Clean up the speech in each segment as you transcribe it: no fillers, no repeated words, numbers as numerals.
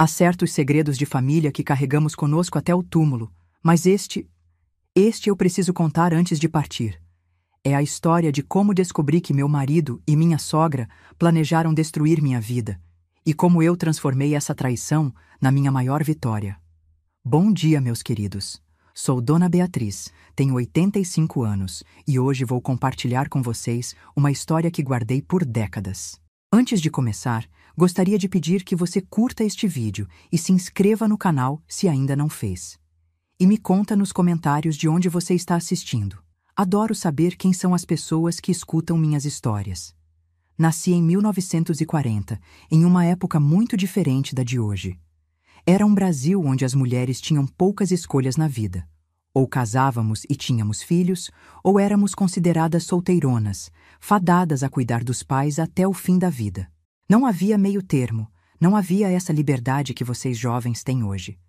Há certos segredos de família que carregamos conosco até o túmulo, mas este eu preciso contar antes de partir. É a história de como descobri que meu marido e minha sogra planejaram destruir minha vida, e como eu transformei essa traição na minha maior vitória. Bom dia, meus queridos. Sou Dona Beatriz, tenho 85 anos, e hoje vou compartilhar com vocês uma história que guardei por décadas. Antes de começar, gostaria de pedir que você curta este vídeo e se inscreva no canal se ainda não fez. E me conta nos comentários de onde você está assistindo. Adoro saber quem são as pessoas que escutam minhas histórias. Nasci em 1940, em uma época muito diferente da de hoje. Era um Brasil onde as mulheres tinham poucas escolhas na vida. Ou casávamos e tínhamos filhos, ou éramos consideradas solteironas, fadadas a cuidar dos pais até o fim da vida. Não havia meio termo, não havia essa liberdade que vocês jovens têm hoje.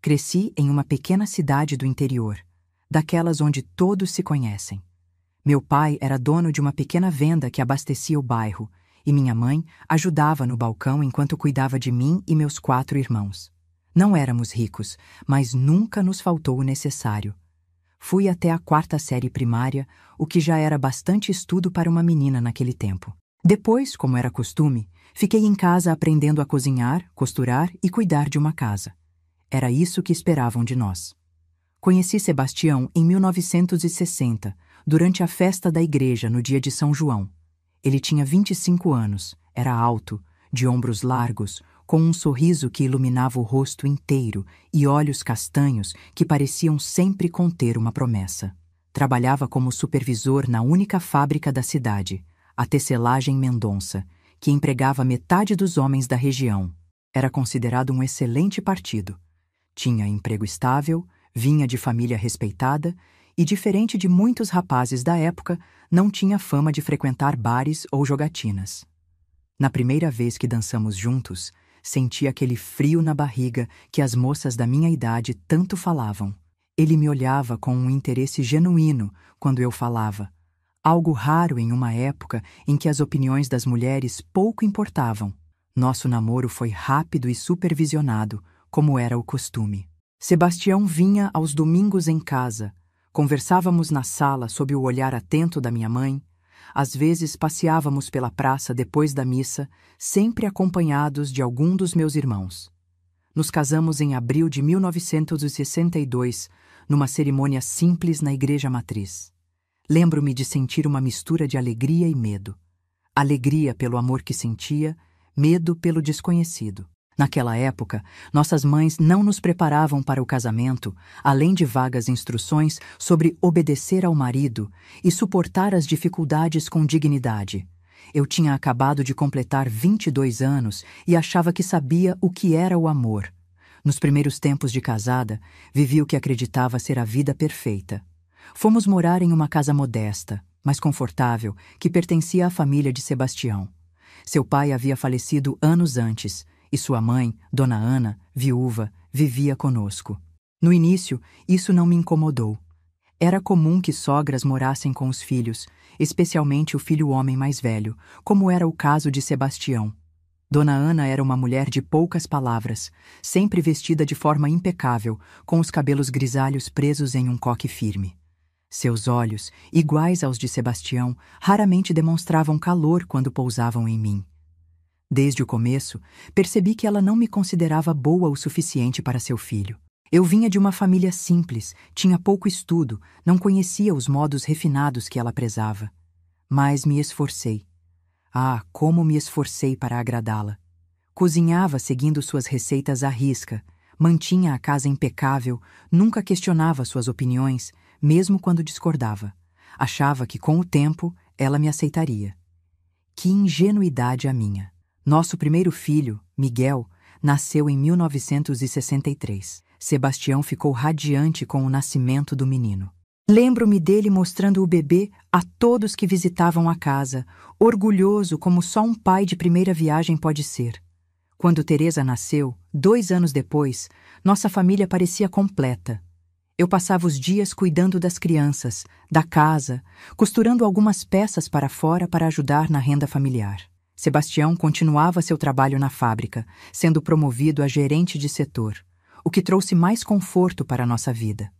Cresci em uma pequena cidade do interior, daquelas onde todos se conhecem. Meu pai era dono de uma pequena venda que abastecia o bairro, e minha mãe ajudava no balcão enquanto cuidava de mim e meus 4 irmãos. Não éramos ricos, mas nunca nos faltou o necessário. Fui até a 4ª série primária, o que já era bastante estudo para uma menina naquele tempo. Depois, como era costume, fiquei em casa aprendendo a cozinhar, costurar e cuidar de uma casa. Era isso que esperavam de nós. Conheci Sebastião em 1960, durante a festa da igreja no dia de São João. Ele tinha 25 anos, era alto, de ombros largos, com um sorriso que iluminava o rosto inteiro e olhos castanhos que pareciam sempre conter uma promessa. Trabalhava como supervisor na única fábrica da cidade, a Tecelagem Mendonça, que empregava metade dos homens da região. Era considerado um excelente partido. Tinha emprego estável, vinha de família respeitada e, diferente de muitos rapazes da época, não tinha fama de frequentar bares ou jogatinas. Na primeira vez que dançamos juntos, senti aquele frio na barriga que as moças da minha idade tanto falavam. Ele me olhava com um interesse genuíno quando eu falava, algo raro em uma época em que as opiniões das mulheres pouco importavam. Nosso namoro foi rápido e supervisionado, como era o costume. Sebastião vinha aos domingos em casa, conversávamos na sala sob o olhar atento da minha mãe. Às vezes passeávamos pela praça depois da missa, sempre acompanhados de algum dos meus irmãos. Nos casamos em abril de 1962, numa cerimônia simples na igreja matriz. Lembro-me de sentir uma mistura de alegria e medo. Alegria pelo amor que sentia, medo pelo desconhecido. Naquela época, nossas mães não nos preparavam para o casamento, além de vagas instruções sobre obedecer ao marido e suportar as dificuldades com dignidade. Eu tinha acabado de completar 22 anos e achava que sabia o que era o amor. Nos primeiros tempos de casada, vivi o que acreditava ser a vida perfeita. Fomos morar em uma casa modesta, mas confortável, que pertencia à família de Sebastião. Seu pai havia falecido anos antes, e sua mãe, Dona Ana, viúva, vivia conosco. No início, isso não me incomodou. Era comum que sogras morassem com os filhos, especialmente o filho homem mais velho, como era o caso de Sebastião. Dona Ana era uma mulher de poucas palavras, sempre vestida de forma impecável, com os cabelos grisalhos presos em um coque firme. Seus olhos, iguais aos de Sebastião, raramente demonstravam calor quando pousavam em mim. Desde o começo, percebi que ela não me considerava boa o suficiente para seu filho. Eu vinha de uma família simples, tinha pouco estudo, não conhecia os modos refinados que ela prezava. Mas me esforcei. Ah, como me esforcei para agradá-la. Cozinhava seguindo suas receitas à risca, mantinha a casa impecável, nunca questionava suas opiniões, mesmo quando discordava. Achava que, com o tempo, ela me aceitaria. Que ingenuidade a minha! Nosso primeiro filho, Miguel, nasceu em 1963. Sebastião ficou radiante com o nascimento do menino. Lembro-me dele mostrando o bebê a todos que visitavam a casa, orgulhoso como só um pai de primeira viagem pode ser. Quando Teresa nasceu, 2 anos depois, nossa família parecia completa. Eu passava os dias cuidando das crianças, da casa, costurando algumas peças para fora para ajudar na renda familiar. Sebastião continuava seu trabalho na fábrica, sendo promovido a gerente de setor, o que trouxe mais conforto para a nossa vida.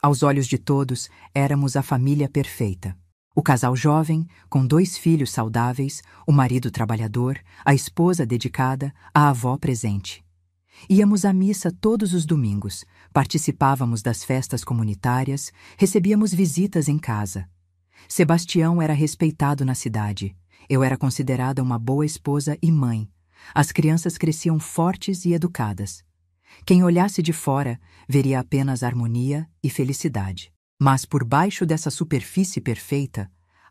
Aos olhos de todos, éramos a família perfeita. O casal jovem, com 2 filhos saudáveis, o marido trabalhador, a esposa dedicada, a avó presente. Íamos à missa todos os domingos, participávamos das festas comunitárias, recebíamos visitas em casa. Sebastião era respeitado na cidade. Eu era considerada uma boa esposa e mãe. As crianças cresciam fortes e educadas. Quem olhasse de fora veria apenas harmonia e felicidade. Mas por baixo dessa superfície perfeita,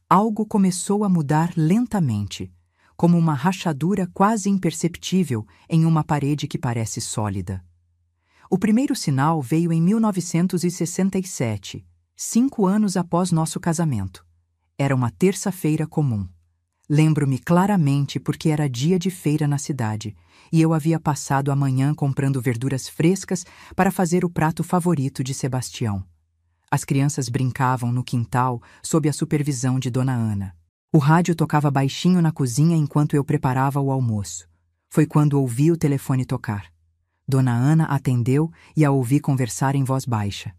algo começou a mudar lentamente, como uma rachadura quase imperceptível em uma parede que parece sólida. O primeiro sinal veio em 1967, 5 anos após nosso casamento. Era uma terça-feira comum. Lembro-me claramente porque era dia de feira na cidade e eu havia passado a manhã comprando verduras frescas para fazer o prato favorito de Sebastião. As crianças brincavam no quintal sob a supervisão de Dona Ana. O rádio tocava baixinho na cozinha enquanto eu preparava o almoço. Foi quando ouvi o telefone tocar. Dona Ana atendeu e a ouvi conversar em voz baixa.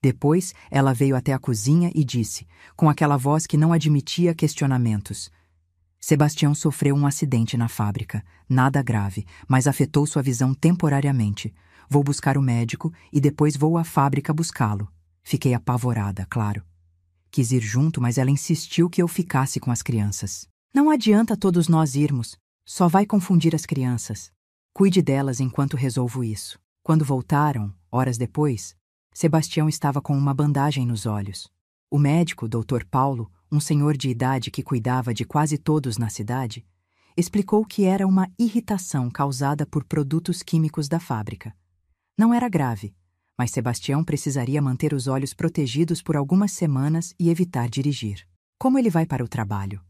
Depois, ela veio até a cozinha e disse, com aquela voz que não admitia questionamentos: Sebastião sofreu um acidente na fábrica. Nada grave, mas afetou sua visão temporariamente. Vou buscar o médico e depois vou à fábrica buscá-lo. Fiquei apavorada, claro. Quis ir junto, mas ela insistiu que eu ficasse com as crianças. Não adianta todos nós irmos. Só vai confundir as crianças. Cuide delas enquanto resolvo isso. Quando voltaram, horas depois, Sebastião estava com uma bandagem nos olhos. O médico, Dr. Paulo, um senhor de idade que cuidava de quase todos na cidade, explicou que era uma irritação causada por produtos químicos da fábrica. Não era grave, mas Sebastião precisaria manter os olhos protegidos por algumas semanas e evitar dirigir. Como ele vai para o trabalho?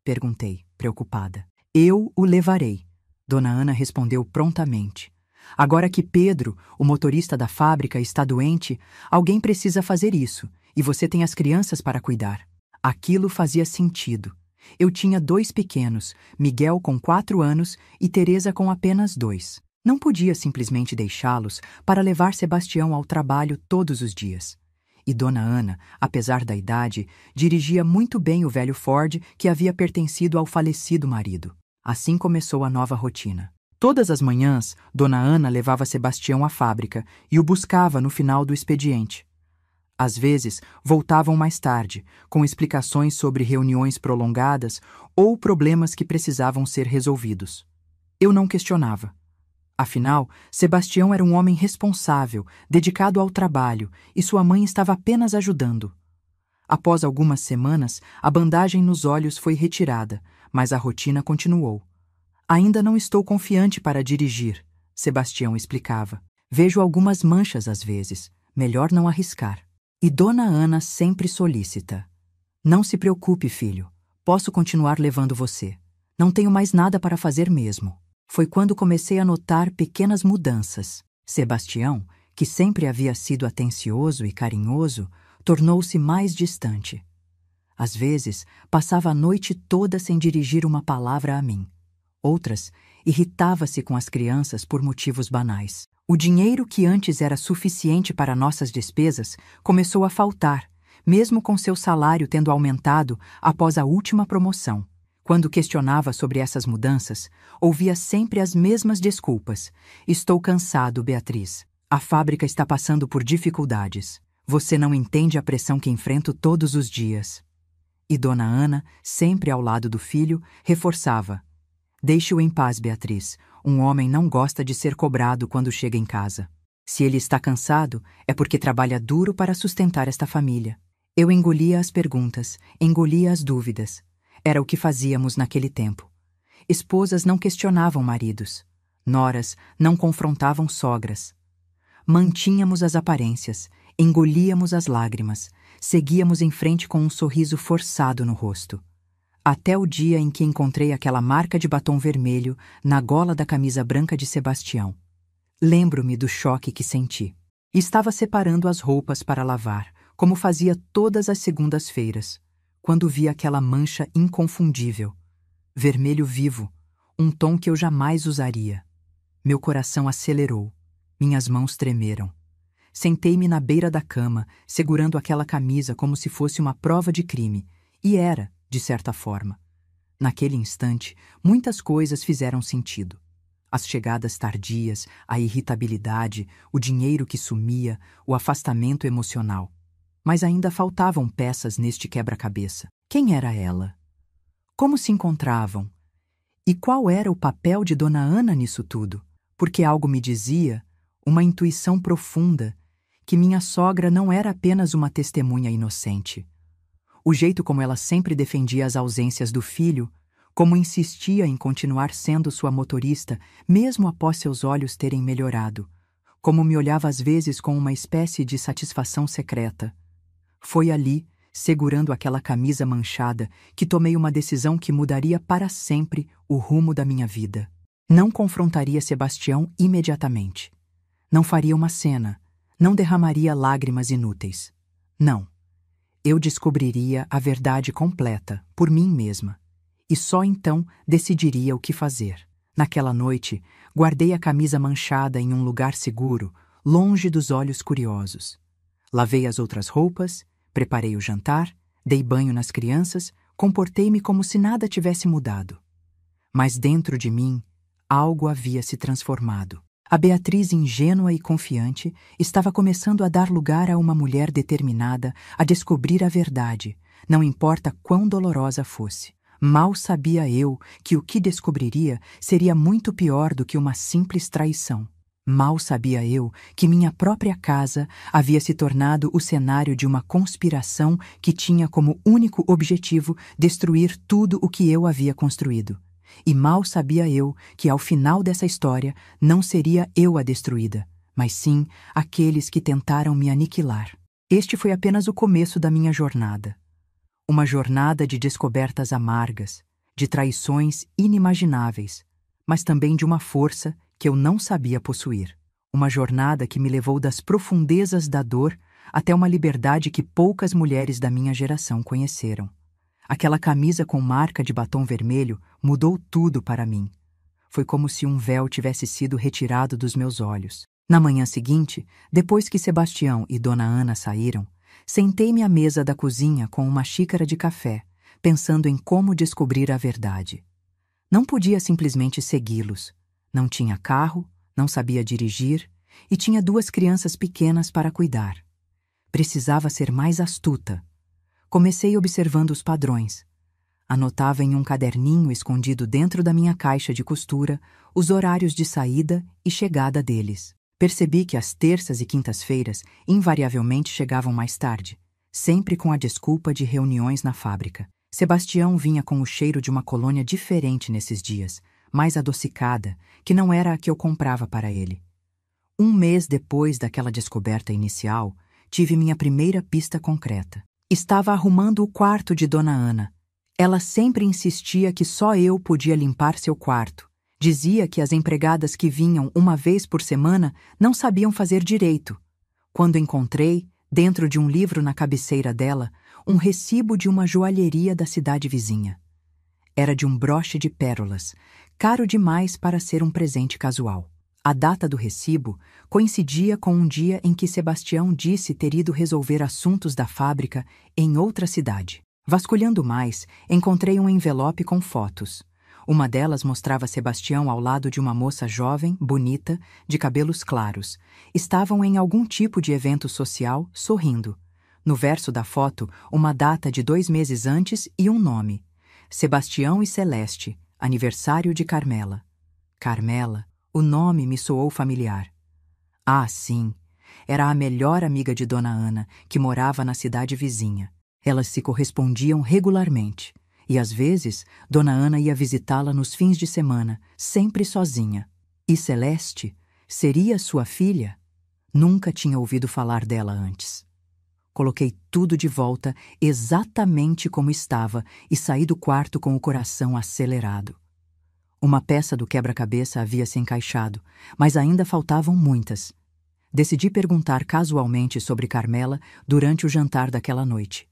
Perguntei, preocupada. Eu o levarei, Dona Ana respondeu prontamente. Agora que Pedro, o motorista da fábrica, está doente, alguém precisa fazer isso, e você tem as crianças para cuidar. Aquilo fazia sentido. Eu tinha 2 pequenos, Miguel com 4 anos e Teresa com apenas 2. Não podia simplesmente deixá-los para levar Sebastião ao trabalho todos os dias. E Dona Ana, apesar da idade, dirigia muito bem o velho Ford que havia pertencido ao falecido marido. Assim começou a nova rotina. Todas as manhãs, Dona Ana levava Sebastião à fábrica e o buscava no final do expediente. Às vezes, voltavam mais tarde, com explicações sobre reuniões prolongadas ou problemas que precisavam ser resolvidos. Eu não questionava. Afinal, Sebastião era um homem responsável, dedicado ao trabalho, e sua mãe estava apenas ajudando. Após algumas semanas, a bandagem nos olhos foi retirada, mas a rotina continuou. Ainda não estou confiante para dirigir, Sebastião explicava. Vejo algumas manchas às vezes, melhor não arriscar. E Dona Ana sempre solícita. Não se preocupe, filho, posso continuar levando você. Não tenho mais nada para fazer mesmo. Foi quando comecei a notar pequenas mudanças. Sebastião, que sempre havia sido atencioso e carinhoso, tornou-se mais distante. Às vezes, passava a noite toda sem dirigir uma palavra a mim. Outras, irritava-se com as crianças por motivos banais. O dinheiro que antes era suficiente para nossas despesas começou a faltar, mesmo com seu salário tendo aumentado após a última promoção. Quando questionava sobre essas mudanças, ouvia sempre as mesmas desculpas. Estou cansado, Beatriz. A fábrica está passando por dificuldades. Você não entende a pressão que enfrento todos os dias. E Dona Ana, sempre ao lado do filho, reforçava. Deixe-o em paz, Beatriz. Um homem não gosta de ser cobrado quando chega em casa. Se ele está cansado, é porque trabalha duro para sustentar esta família. Eu engolia as perguntas, engolia as dúvidas. Era o que fazíamos naquele tempo. Esposas não questionavam maridos. Noras não confrontavam sogras. Mantínhamos as aparências, engolíamos as lágrimas, seguíamos em frente com um sorriso forçado no rosto. Até o dia em que encontrei aquela marca de batom vermelho na gola da camisa branca de Sebastião. Lembro-me do choque que senti. Estava separando as roupas para lavar, como fazia todas as segundas-feiras, quando vi aquela mancha inconfundível. vermelho vivo, um tom que eu jamais usaria. Meu coração acelerou, minhas mãos tremeram. Sentei-me na beira da cama, segurando aquela camisa como se fosse uma prova de crime, e era, de certa forma. Naquele instante, muitas coisas fizeram sentido. As chegadas tardias, a irritabilidade, o dinheiro que sumia, o afastamento emocional. Mas ainda faltavam peças neste quebra-cabeça. Quem era ela? Como se encontravam? E qual era o papel de Dona Ana nisso tudo? Porque algo me dizia, uma intuição profunda, que minha sogra não era apenas uma testemunha inocente. O jeito como ela sempre defendia as ausências do filho, como insistia em continuar sendo sua motorista, mesmo após seus olhos terem melhorado, como me olhava às vezes com uma espécie de satisfação secreta. Foi ali, segurando aquela camisa manchada, que tomei uma decisão que mudaria para sempre o rumo da minha vida. Não confrontaria Sebastião imediatamente. Não faria uma cena. Não derramaria lágrimas inúteis. Não. Eu descobriria a verdade completa, por mim mesma. E só então decidiria o que fazer. Naquela noite, guardei a camisa manchada em um lugar seguro, longe dos olhos curiosos. Lavei as outras roupas, preparei o jantar, dei banho nas crianças, comportei-me como se nada tivesse mudado. Mas dentro de mim, algo havia se transformado. A Beatriz ingênua e confiante estava começando a dar lugar a uma mulher determinada a descobrir a verdade, não importa quão dolorosa fosse. Mal sabia eu que o que descobriria seria muito pior do que uma simples traição. Mal sabia eu que minha própria casa havia se tornado o cenário de uma conspiração que tinha como único objetivo destruir tudo o que eu havia construído. E mal sabia eu que, ao final dessa história, não seria eu a destruída, mas sim aqueles que tentaram me aniquilar. Este foi apenas o começo da minha jornada. Uma jornada de descobertas amargas, de traições inimagináveis, mas também de uma força que eu não sabia possuir. Uma jornada que me levou das profundezas da dor até uma liberdade que poucas mulheres da minha geração conheceram. Aquela camisa com marca de batom vermelho mudou tudo para mim. Foi como se um véu tivesse sido retirado dos meus olhos. Na manhã seguinte, depois que Sebastião e Dona Ana saíram, sentei-me à mesa da cozinha com uma xícara de café, pensando em como descobrir a verdade. Não podia simplesmente segui-los. Não tinha carro, não sabia dirigir e tinha 2 crianças pequenas para cuidar. Precisava ser mais astuta. Comecei observando os padrões. Anotava em um caderninho escondido dentro da minha caixa de costura os horários de saída e chegada deles. Percebi que as terças e quintas-feiras invariavelmente chegavam mais tarde, sempre com a desculpa de reuniões na fábrica. Sebastião vinha com o cheiro de uma colônia diferente nesses dias, mais adocicada, que não era a que eu comprava para ele. 1 mês depois daquela descoberta inicial, tive minha primeira pista concreta. Estava arrumando o quarto de Dona Ana. Ela sempre insistia que só eu podia limpar seu quarto. Dizia que as empregadas que vinham uma vez por semana não sabiam fazer direito. Quando encontrei, dentro de um livro na cabeceira dela, um recibo de uma joalheria da cidade vizinha. Era de um broche de pérolas, caro demais para ser um presente casual. A data do recibo coincidia com um dia em que Sebastião disse ter ido resolver assuntos da fábrica em outra cidade. Vasculhando mais, encontrei um envelope com fotos. Uma delas mostrava Sebastião ao lado de uma moça jovem, bonita, de cabelos claros. Estavam em algum tipo de evento social, sorrindo. No verso da foto, uma data de 2 meses antes e um nome. Sebastião e Celeste, aniversário de Carmela. Carmela, o nome me soou familiar. Ah, sim, era a melhor amiga de Dona Ana, que morava na cidade vizinha. Elas se correspondiam regularmente, e às vezes Dona Ana ia visitá-la nos fins de semana, sempre sozinha. E Celeste seria sua filha? Nunca tinha ouvido falar dela antes. Coloquei tudo de volta exatamente como estava e saí do quarto com o coração acelerado. Uma peça do quebra-cabeça havia se encaixado, mas ainda faltavam muitas. Decidi perguntar casualmente sobre Carmela durante o jantar daquela noite.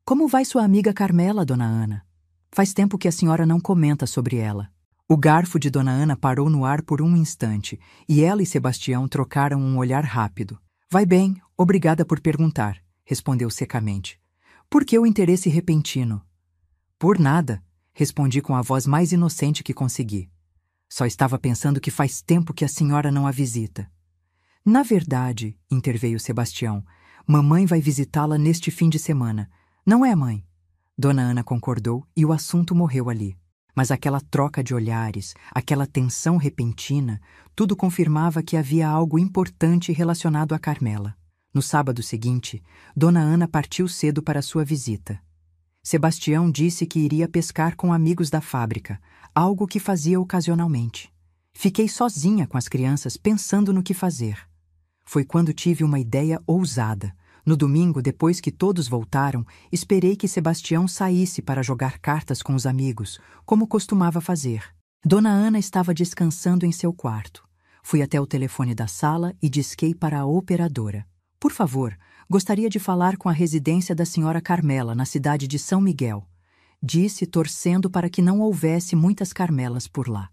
Como vai sua amiga Carmela, Dona Ana? Faz tempo que a senhora não comenta sobre ela. O garfo de Dona Ana parou no ar por um instante, e ela e Sebastião trocaram um olhar rápido. Vai bem, obrigada por perguntar, respondeu secamente. Por que o interesse repentino? Por nada, respondi com a voz mais inocente que consegui. Só estava pensando que faz tempo que a senhora não a visita. Na verdade, interveio Sebastião, mamãe vai visitá-la neste fim de semana. Não é, mãe? Dona Ana concordou e o assunto morreu ali. Mas aquela troca de olhares, aquela tensão repentina, tudo confirmava que havia algo importante relacionado a Carmela. No sábado seguinte, Dona Ana partiu cedo para sua visita. Sebastião disse que iria pescar com amigos da fábrica, algo que fazia ocasionalmente. Fiquei sozinha com as crianças pensando no que fazer. Foi quando tive uma ideia ousada. No domingo, depois que todos voltaram, esperei que Sebastião saísse para jogar cartas com os amigos, como costumava fazer. Dona Ana estava descansando em seu quarto. Fui até o telefone da sala e disquei para a operadora. Por favor, gostaria de falar com a residência da senhora Carmela, na cidade de São Miguel. Disse, torcendo para que não houvesse muitas Carmelas por lá.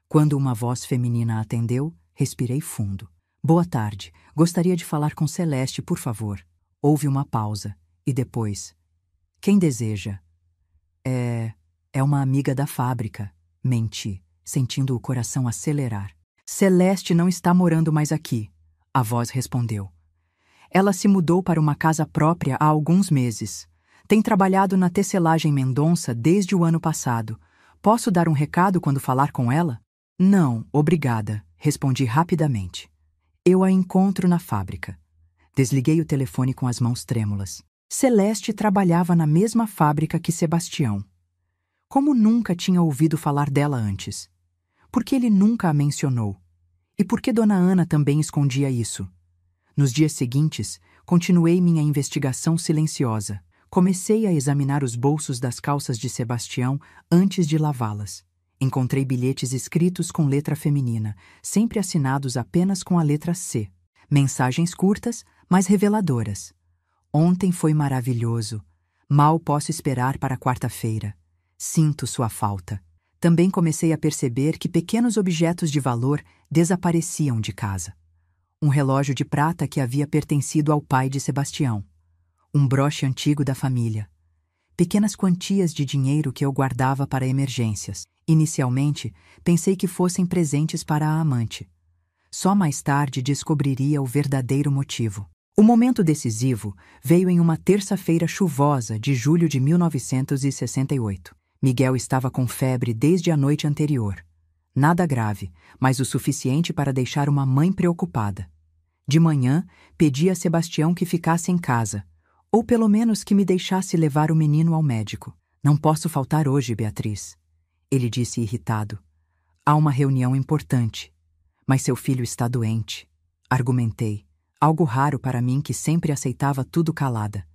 Quando uma voz feminina atendeu, respirei fundo. Boa tarde. Gostaria de falar com Celeste, por favor. Houve uma pausa. E depois... Quem deseja? É uma amiga da fábrica. Menti, sentindo o coração acelerar. Celeste não está morando mais aqui. A voz respondeu. Ela se mudou para uma casa própria há alguns meses. Tem trabalhado na tecelagem Mendonça desde o ano passado. Posso dar um recado quando falar com ela? Não, obrigada, respondi rapidamente. Eu a encontro na fábrica. Desliguei o telefone com as mãos trêmulas. Celeste trabalhava na mesma fábrica que Sebastião. Como nunca tinha ouvido falar dela antes? Por que ele nunca a mencionou? E por que Dona Ana também escondia isso? Nos dias seguintes, continuei minha investigação silenciosa. Comecei a examinar os bolsos das calças de Sebastião antes de lavá-las. Encontrei bilhetes escritos com letra feminina, sempre assinados apenas com a letra C. Mensagens curtas, mas reveladoras. Ontem foi maravilhoso. Mal posso esperar para quarta-feira. Sinto sua falta. Também comecei a perceber que pequenos objetos de valor desapareciam de casa. Um relógio de prata que havia pertencido ao pai de Sebastião. Um broche antigo da família. Pequenas quantias de dinheiro que eu guardava para emergências. Inicialmente, pensei que fossem presentes para a amante. Só mais tarde descobriria o verdadeiro motivo. O momento decisivo veio em uma terça-feira chuvosa de julho de 1968. Miguel estava com febre desde a noite anterior. Nada grave, mas o suficiente para deixar uma mãe preocupada. De manhã, pedi a Sebastião que ficasse em casa, ou pelo menos que me deixasse levar o menino ao médico. Não posso faltar hoje, Beatriz. Ele disse irritado. Há uma reunião importante, mas seu filho está doente. Argumentei, algo raro para mim que sempre aceitava tudo calada.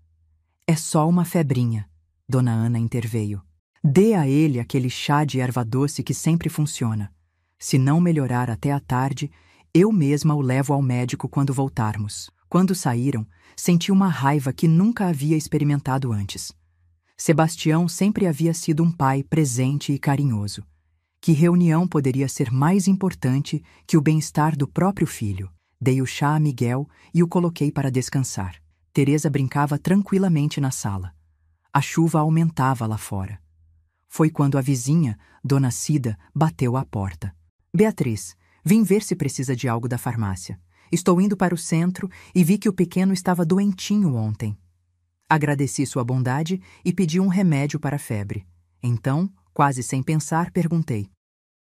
É só uma febrinha, Dona Ana interveio. Dê a ele aquele chá de erva doce que sempre funciona. Se não melhorar até a tarde, eu mesma o levo ao médico quando voltarmos. Quando saíram, senti uma raiva que nunca havia experimentado antes. Sebastião sempre havia sido um pai presente e carinhoso. Que reunião poderia ser mais importante que o bem-estar do próprio filho? Dei o chá a Miguel e o coloquei para descansar. Teresa brincava tranquilamente na sala. A chuva aumentava lá fora. Foi quando a vizinha, Dona Cida, bateu à porta. Beatriz, vim ver se precisa de algo da farmácia. Estou indo para o centro e vi que o pequeno estava doentinho ontem. Agradeci sua bondade e pedi um remédio para a febre. Então, quase sem pensar, perguntei.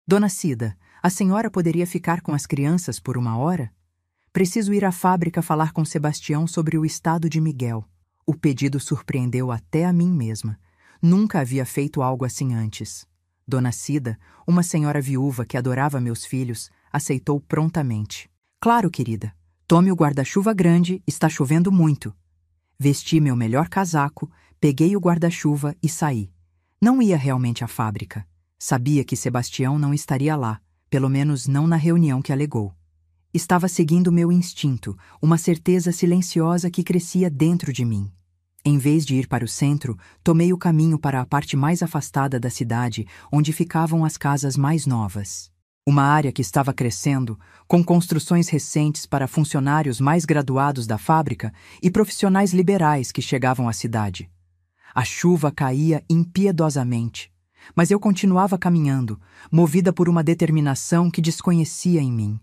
Dona Cida, a senhora poderia ficar com as crianças por uma hora? Preciso ir à fábrica falar com Sebastião sobre o estado de Miguel. O pedido surpreendeu até a mim mesma. Nunca havia feito algo assim antes. Dona Cida, uma senhora viúva que adorava meus filhos, aceitou prontamente. Claro, querida. Tome o guarda-chuva grande, está chovendo muito. Vesti meu melhor casaco, peguei o guarda-chuva e saí. Não ia realmente à fábrica. Sabia que Sebastião não estaria lá, pelo menos não na reunião que alegou. Estava seguindo meu instinto, uma certeza silenciosa que crescia dentro de mim. Em vez de ir para o centro, tomei o caminho para a parte mais afastada da cidade, onde ficavam as casas mais novas. Uma área que estava crescendo, com construções recentes para funcionários mais graduados da fábrica e profissionais liberais que chegavam à cidade. A chuva caía impiedosamente, mas eu continuava caminhando, movida por uma determinação que desconhecia em mim.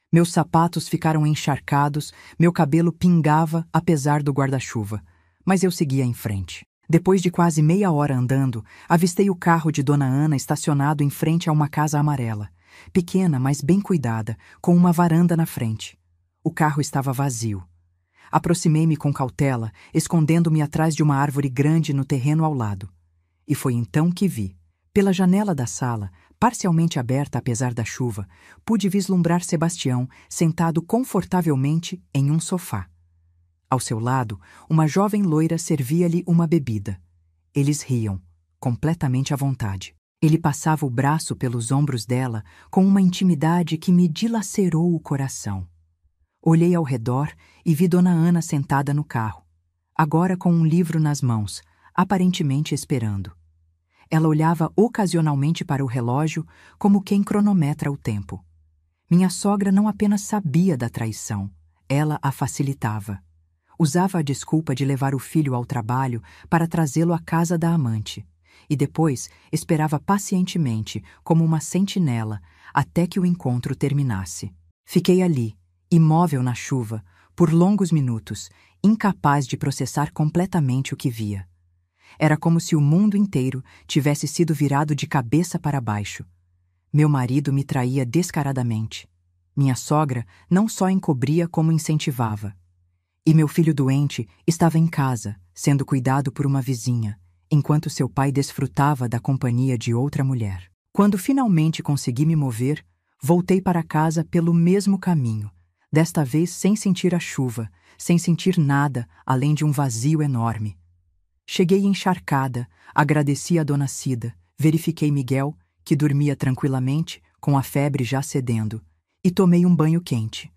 Meus sapatos ficaram encharcados, meu cabelo pingava apesar do guarda-chuva, mas eu seguia em frente. Depois de quase meia hora andando, avistei o carro de Dona Ana estacionado em frente a uma casa amarela, pequena, mas bem cuidada, com uma varanda na frente. O carro estava vazio. Aproximei-me com cautela, escondendo-me atrás de uma árvore grande no terreno ao lado. E foi então que vi, pela janela da sala, parcialmente aberta apesar da chuva, pude vislumbrar Sebastião sentado confortavelmente em um sofá. Ao seu lado, uma jovem loira servia-lhe uma bebida. Eles riam, completamente à vontade. Ele passava o braço pelos ombros dela com uma intimidade que me dilacerou o coração. Olhei ao redor e vi Dona Ana sentada no carro, agora com um livro nas mãos, aparentemente esperando. Ela olhava ocasionalmente para o relógio como quem cronometra o tempo. Minha sogra não apenas sabia da traição, ela a facilitava. Usava a desculpa de levar o filho ao trabalho para trazê-lo à casa da amante, e depois esperava pacientemente, como uma sentinela, até que o encontro terminasse. Fiquei ali, imóvel na chuva, por longos minutos, incapaz de processar completamente o que via. Era como se o mundo inteiro tivesse sido virado de cabeça para baixo. Meu marido me traía descaradamente. Minha sogra não só encobria como incentivava. E meu filho doente estava em casa, sendo cuidado por uma vizinha, enquanto seu pai desfrutava da companhia de outra mulher. Quando finalmente consegui me mover, voltei para casa pelo mesmo caminho, desta vez sem sentir a chuva, sem sentir nada além de um vazio enorme. Cheguei encharcada, agradeci a Dona Cida, verifiquei Miguel, que dormia tranquilamente, com a febre já cedendo, e tomei um banho quente.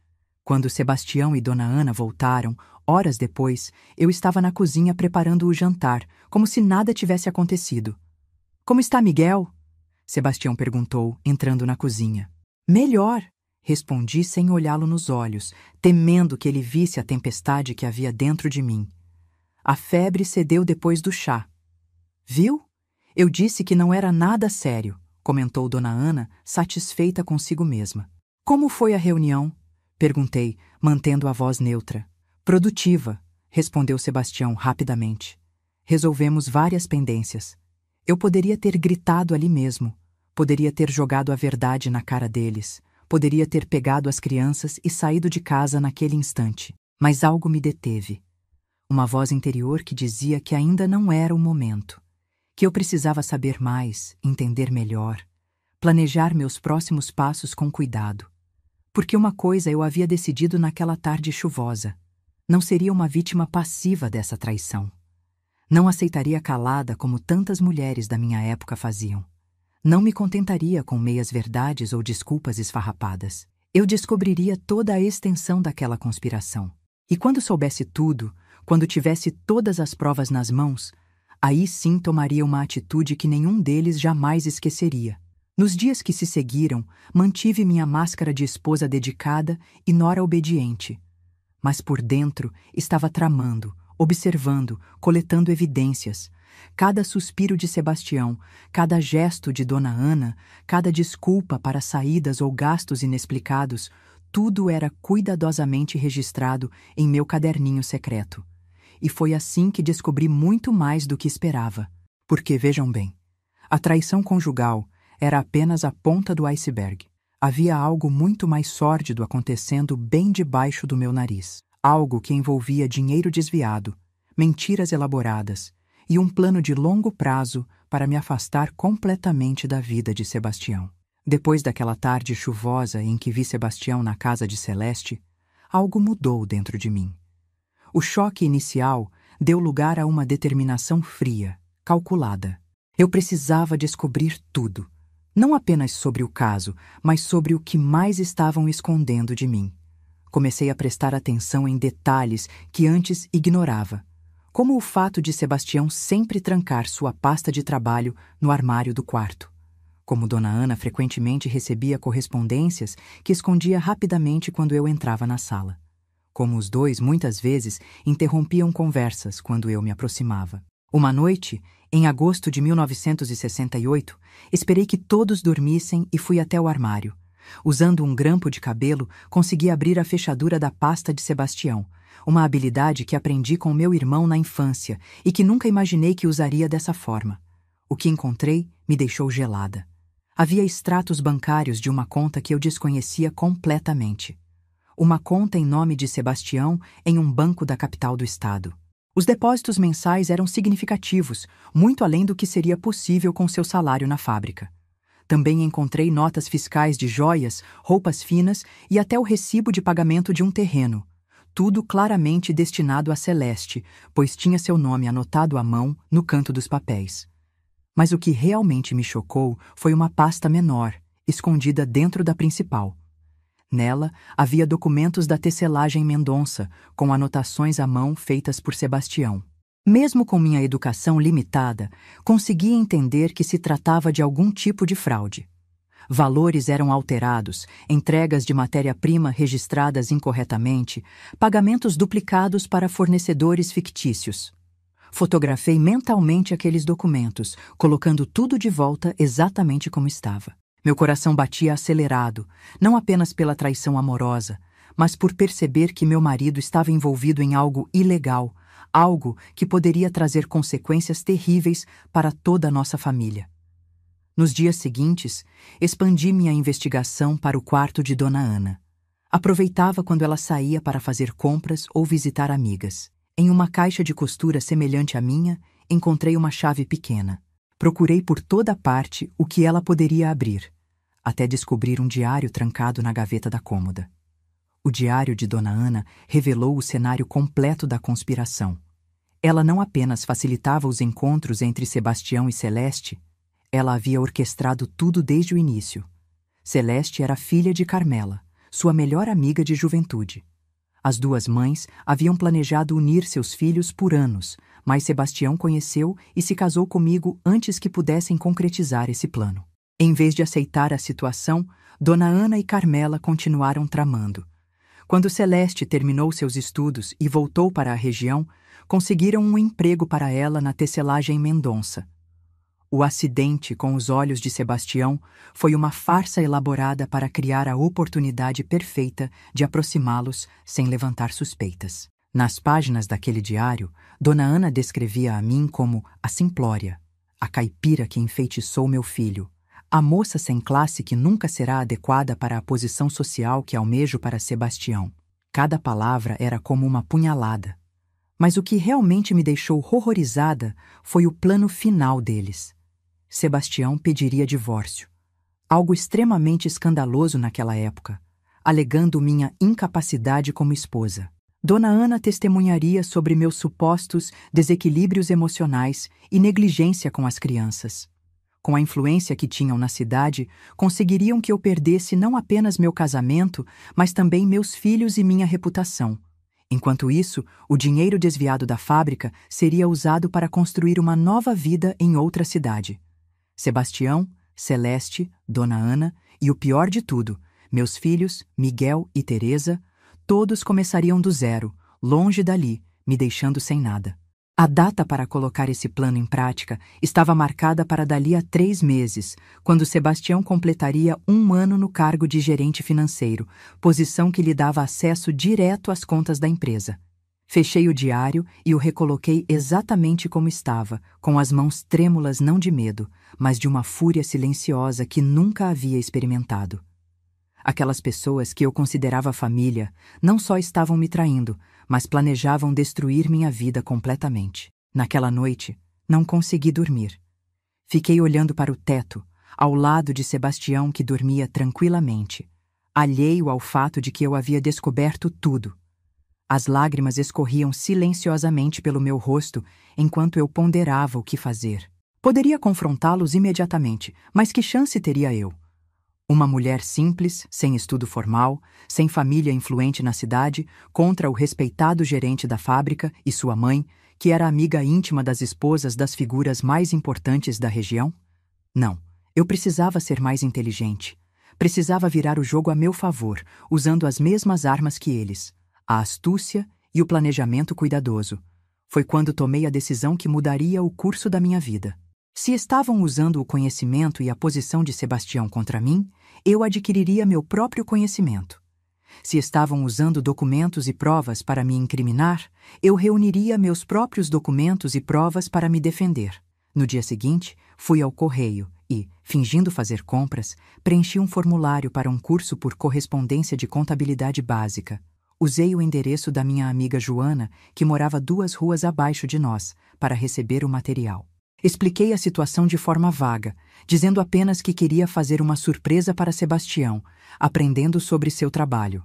Quando Sebastião e Dona Ana voltaram, horas depois, eu estava na cozinha preparando o jantar, como se nada tivesse acontecido. — Como está Miguel? Sebastião perguntou, entrando na cozinha. — Melhor, respondi sem olhá-lo nos olhos, temendo que ele visse a tempestade que havia dentro de mim. A febre cedeu depois do chá. — Viu? Eu disse que não era nada sério, comentou Dona Ana, satisfeita consigo mesma. — Como foi a reunião? Perguntei, mantendo a voz neutra. — Produtiva, respondeu Sebastião rapidamente. Resolvemos várias pendências. Eu poderia ter gritado ali mesmo, poderia ter jogado a verdade na cara deles, poderia ter pegado as crianças e saído de casa naquele instante, mas algo me deteve. Uma voz interior que dizia que ainda não era o momento, que eu precisava saber mais, entender melhor, planejar meus próximos passos com cuidado. Porque uma coisa eu havia decidido naquela tarde chuvosa: não seria uma vítima passiva dessa traição. Não aceitaria calada como tantas mulheres da minha época faziam. Não me contentaria com meias-verdades ou desculpas esfarrapadas. Eu descobriria toda a extensão daquela conspiração. E quando soubesse tudo, quando tivesse todas as provas nas mãos, aí sim tomaria uma atitude que nenhum deles jamais esqueceria. Nos dias que se seguiram, mantive minha máscara de esposa dedicada e nora obediente. Mas por dentro estava tramando, observando, coletando evidências. Cada suspiro de Sebastião, cada gesto de Dona Ana, cada desculpa para saídas ou gastos inexplicados, tudo era cuidadosamente registrado em meu caderninho secreto. E foi assim que descobri muito mais do que esperava. Porque, vejam bem, a traição conjugal era apenas a ponta do iceberg. Havia algo muito mais sórdido acontecendo bem debaixo do meu nariz. Algo que envolvia dinheiro desviado, mentiras elaboradas e um plano de longo prazo para me afastar completamente da vida de Sebastião. Depois daquela tarde chuvosa em que vi Sebastião na casa de Celeste, algo mudou dentro de mim. O choque inicial deu lugar a uma determinação fria, calculada. Eu precisava descobrir tudo. Não apenas sobre o caso, mas sobre o que mais estavam escondendo de mim. Comecei a prestar atenção em detalhes que antes ignorava, como o fato de Sebastião sempre trancar sua pasta de trabalho no armário do quarto. Como Dona Ana frequentemente recebia correspondências que escondia rapidamente quando eu entrava na sala. Como os dois, muitas vezes, interrompiam conversas quando eu me aproximava. Uma noite, em agosto de 1968, esperei que todos dormissem e fui até o armário. Usando um grampo de cabelo, consegui abrir a fechadura da pasta de Sebastião, uma habilidade que aprendi com meu irmão na infância e que nunca imaginei que usaria dessa forma. O que encontrei me deixou gelada. Havia extratos bancários de uma conta que eu desconhecia completamente. Uma conta em nome de Sebastião em um banco da capital do estado. Os depósitos mensais eram significativos, muito além do que seria possível com seu salário na fábrica. Também encontrei notas fiscais de joias, roupas finas e até o recibo de pagamento de um terreno. Tudo claramente destinado a Celeste, pois tinha seu nome anotado à mão no canto dos papéis. Mas o que realmente me chocou foi uma pasta menor, escondida dentro da principal. Nela, havia documentos da tecelagem Mendonça, com anotações à mão feitas por Sebastião. Mesmo com minha educação limitada, consegui entender que se tratava de algum tipo de fraude. Valores eram alterados, entregas de matéria-prima registradas incorretamente, pagamentos duplicados para fornecedores fictícios. Fotografei mentalmente aqueles documentos, colocando tudo de volta exatamente como estava. Meu coração batia acelerado, não apenas pela traição amorosa, mas por perceber que meu marido estava envolvido em algo ilegal, algo que poderia trazer consequências terríveis para toda a nossa família. Nos dias seguintes, expandi minha investigação para o quarto de Dona Ana. Aproveitava quando ela saía para fazer compras ou visitar amigas. Em uma caixa de costura semelhante à minha, encontrei uma chave pequena. Procurei por toda parte o que ela poderia abrir, até descobrir um diário trancado na gaveta da cômoda. O diário de Dona Ana revelou o cenário completo da conspiração. Ela não apenas facilitava os encontros entre Sebastião e Celeste, ela havia orquestrado tudo desde o início. Celeste era filha de Carmela, sua melhor amiga de juventude. As duas mães haviam planejado unir seus filhos por anos, mas Sebastião conheceu e se casou comigo antes que pudessem concretizar esse plano. Em vez de aceitar a situação, Dona Ana e Carmela continuaram tramando. Quando Celeste terminou seus estudos e voltou para a região, conseguiram um emprego para ela na tecelagem Mendonça. O acidente com os olhos de Sebastião foi uma farsa elaborada para criar a oportunidade perfeita de aproximá-los sem levantar suspeitas. Nas páginas daquele diário, Dona Ana descrevia a mim como a simplória, a caipira que enfeitiçou meu filho, a moça sem classe que nunca será adequada para a posição social que almejo para Sebastião. Cada palavra era como uma punhalada. Mas o que realmente me deixou horrorizada foi o plano final deles. Sebastião pediria divórcio, algo extremamente escandaloso naquela época, alegando minha incapacidade como esposa. Dona Ana testemunharia sobre meus supostos desequilíbrios emocionais e negligência com as crianças. Com a influência que tinham na cidade, conseguiriam que eu perdesse não apenas meu casamento, mas também meus filhos e minha reputação. Enquanto isso, o dinheiro desviado da fábrica seria usado para construir uma nova vida em outra cidade. Sebastião, Celeste, Dona Ana e o pior de tudo, meus filhos, Miguel e Teresa, todos começariam do zero, longe dali, me deixando sem nada. A data para colocar esse plano em prática estava marcada para dali a 3 meses, quando Sebastião completaria 1 ano no cargo de gerente financeiro, posição que lhe dava acesso direto às contas da empresa. Fechei o diário e o recoloquei exatamente como estava, com as mãos trêmulas não de medo, mas de uma fúria silenciosa que nunca havia experimentado. Aquelas pessoas que eu considerava família não só estavam me traindo, mas planejavam destruir minha vida completamente. Naquela noite, não consegui dormir. Fiquei olhando para o teto, ao lado de Sebastião que dormia tranquilamente, alheio ao fato de que eu havia descoberto tudo. As lágrimas escorriam silenciosamente pelo meu rosto enquanto eu ponderava o que fazer. Poderia confrontá-los imediatamente, mas que chance teria eu? Uma mulher simples, sem estudo formal, sem família influente na cidade, contra o respeitado gerente da fábrica e sua mãe, que era amiga íntima das esposas das figuras mais importantes da região? Não, eu precisava ser mais inteligente. Precisava virar o jogo a meu favor, usando as mesmas armas que eles, a astúcia e o planejamento cuidadoso. Foi quando tomei a decisão que mudaria o curso da minha vida. Se estavam usando o conhecimento e a posição de Sebastião contra mim, eu adquiriria meu próprio conhecimento. Se estavam usando documentos e provas para me incriminar, eu reuniria meus próprios documentos e provas para me defender. No dia seguinte, fui ao correio e, fingindo fazer compras, preenchi um formulário para um curso por correspondência de contabilidade básica. Usei o endereço da minha amiga Joana, que morava 2 ruas abaixo de nós, para receber o material. Expliquei a situação de forma vaga, dizendo apenas que queria fazer uma surpresa para Sebastião, aprendendo sobre seu trabalho.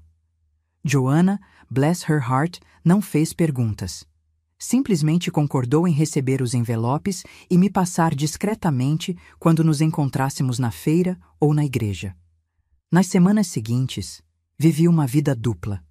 Joanna, bless her heart, não fez perguntas. Simplesmente concordou em receber os envelopes e me passar discretamente quando nos encontrássemos na feira ou na igreja. Nas semanas seguintes, vivi uma vida dupla.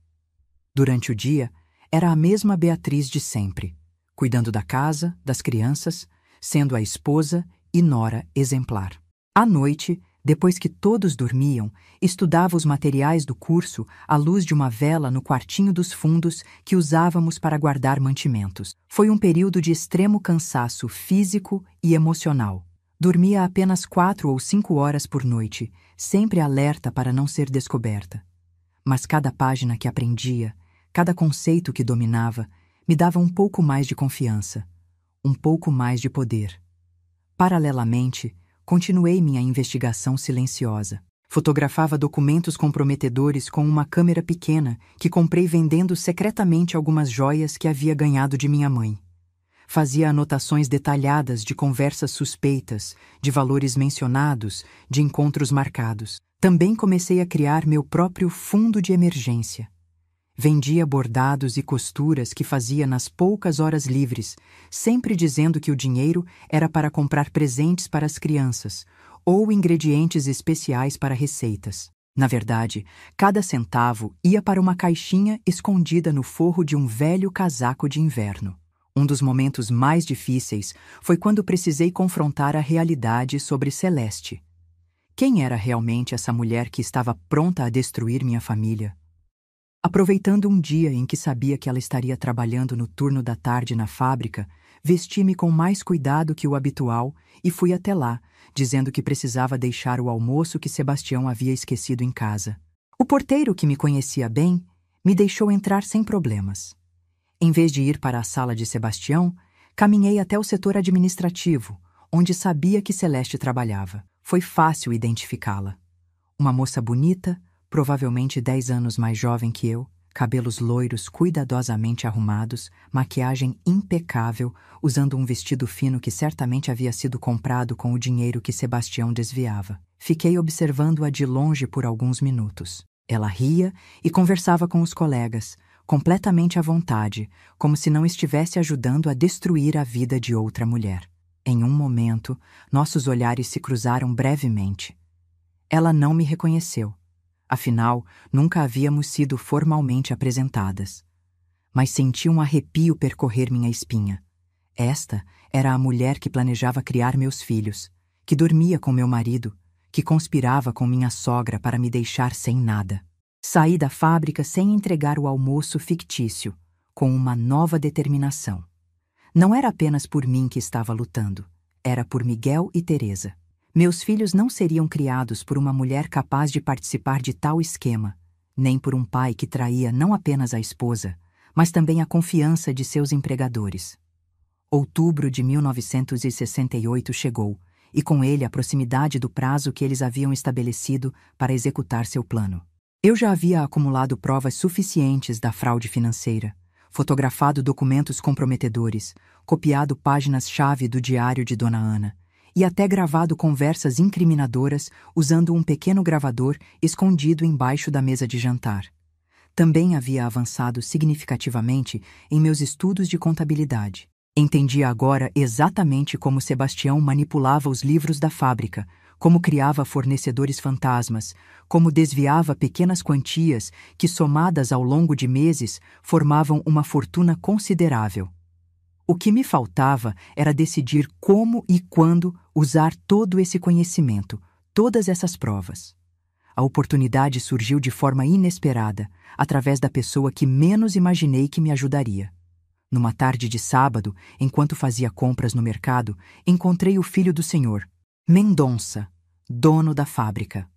Durante o dia, era a mesma Beatriz de sempre, cuidando da casa, das crianças, sendo a esposa e nora exemplar. À noite, depois que todos dormiam, estudava os materiais do curso à luz de uma vela no quartinho dos fundos que usávamos para guardar mantimentos. Foi um período de extremo cansaço físico e emocional. Dormia apenas 4 ou 5 horas por noite, sempre alerta para não ser descoberta. Mas cada página que aprendia, cada conceito que dominava, me dava um pouco mais de confiança, um pouco mais de poder. Paralelamente, continuei minha investigação silenciosa. Fotografava documentos comprometedores com uma câmera pequena que comprei vendendo secretamente algumas joias que havia ganhado de minha mãe. Fazia anotações detalhadas de conversas suspeitas, de valores mencionados, de encontros marcados. Também comecei a criar meu próprio fundo de emergência. Vendia bordados e costuras que fazia nas poucas horas livres, sempre dizendo que o dinheiro era para comprar presentes para as crianças ou ingredientes especiais para receitas. Na verdade, cada centavo ia para uma caixinha escondida no forro de um velho casaco de inverno. Um dos momentos mais difíceis foi quando precisei confrontar a realidade sobre Celeste. Quem era realmente essa mulher que estava pronta a destruir minha família? Aproveitando um dia em que sabia que ela estaria trabalhando no turno da tarde na fábrica, vesti-me com mais cuidado que o habitual e fui até lá, dizendo que precisava deixar o almoço que Sebastião havia esquecido em casa. O porteiro, que me conhecia bem, me deixou entrar sem problemas. Em vez de ir para a sala de Sebastião, caminhei até o setor administrativo, onde sabia que Celeste trabalhava. Foi fácil identificá-la. Uma moça bonita, provavelmente 10 anos mais jovem que eu, cabelos loiros cuidadosamente arrumados, maquiagem impecável, usando um vestido fino que certamente havia sido comprado com o dinheiro que Sebastião desviava. Fiquei observando-a de longe por alguns minutos. Ela ria e conversava com os colegas, completamente à vontade, como se não estivesse ajudando a destruir a vida de outra mulher. Em um momento, nossos olhares se cruzaram brevemente. Ela não me reconheceu. Afinal, nunca havíamos sido formalmente apresentadas. Mas senti um arrepio percorrer minha espinha. Esta era a mulher que planejava criar meus filhos, que dormia com meu marido, que conspirava com minha sogra para me deixar sem nada. Saí da fábrica sem entregar o almoço fictício, com uma nova determinação. Não era apenas por mim que estava lutando, era por Miguel e Teresa. Meus filhos não seriam criados por uma mulher capaz de participar de tal esquema, nem por um pai que traía não apenas a esposa, mas também a confiança de seus empregadores. Outubro de 1968 chegou, e com ele a proximidade do prazo que eles haviam estabelecido para executar seu plano. Eu já havia acumulado provas suficientes da fraude financeira, fotografado documentos comprometedores, copiado páginas-chave do diário de Dona Ana, e até gravado conversas incriminadoras usando um pequeno gravador escondido embaixo da mesa de jantar. Também havia avançado significativamente em meus estudos de contabilidade. Entendia agora exatamente como Sebastião manipulava os livros da fábrica, como criava fornecedores fantasmas, como desviava pequenas quantias que, somadas ao longo de meses, formavam uma fortuna considerável. O que me faltava era decidir como e quando usar todo esse conhecimento, todas essas provas. A oportunidade surgiu de forma inesperada, através da pessoa que menos imaginei que me ajudaria. Numa tarde de sábado, enquanto fazia compras no mercado, encontrei o filho do senhor, Mendonça, dono da fábrica.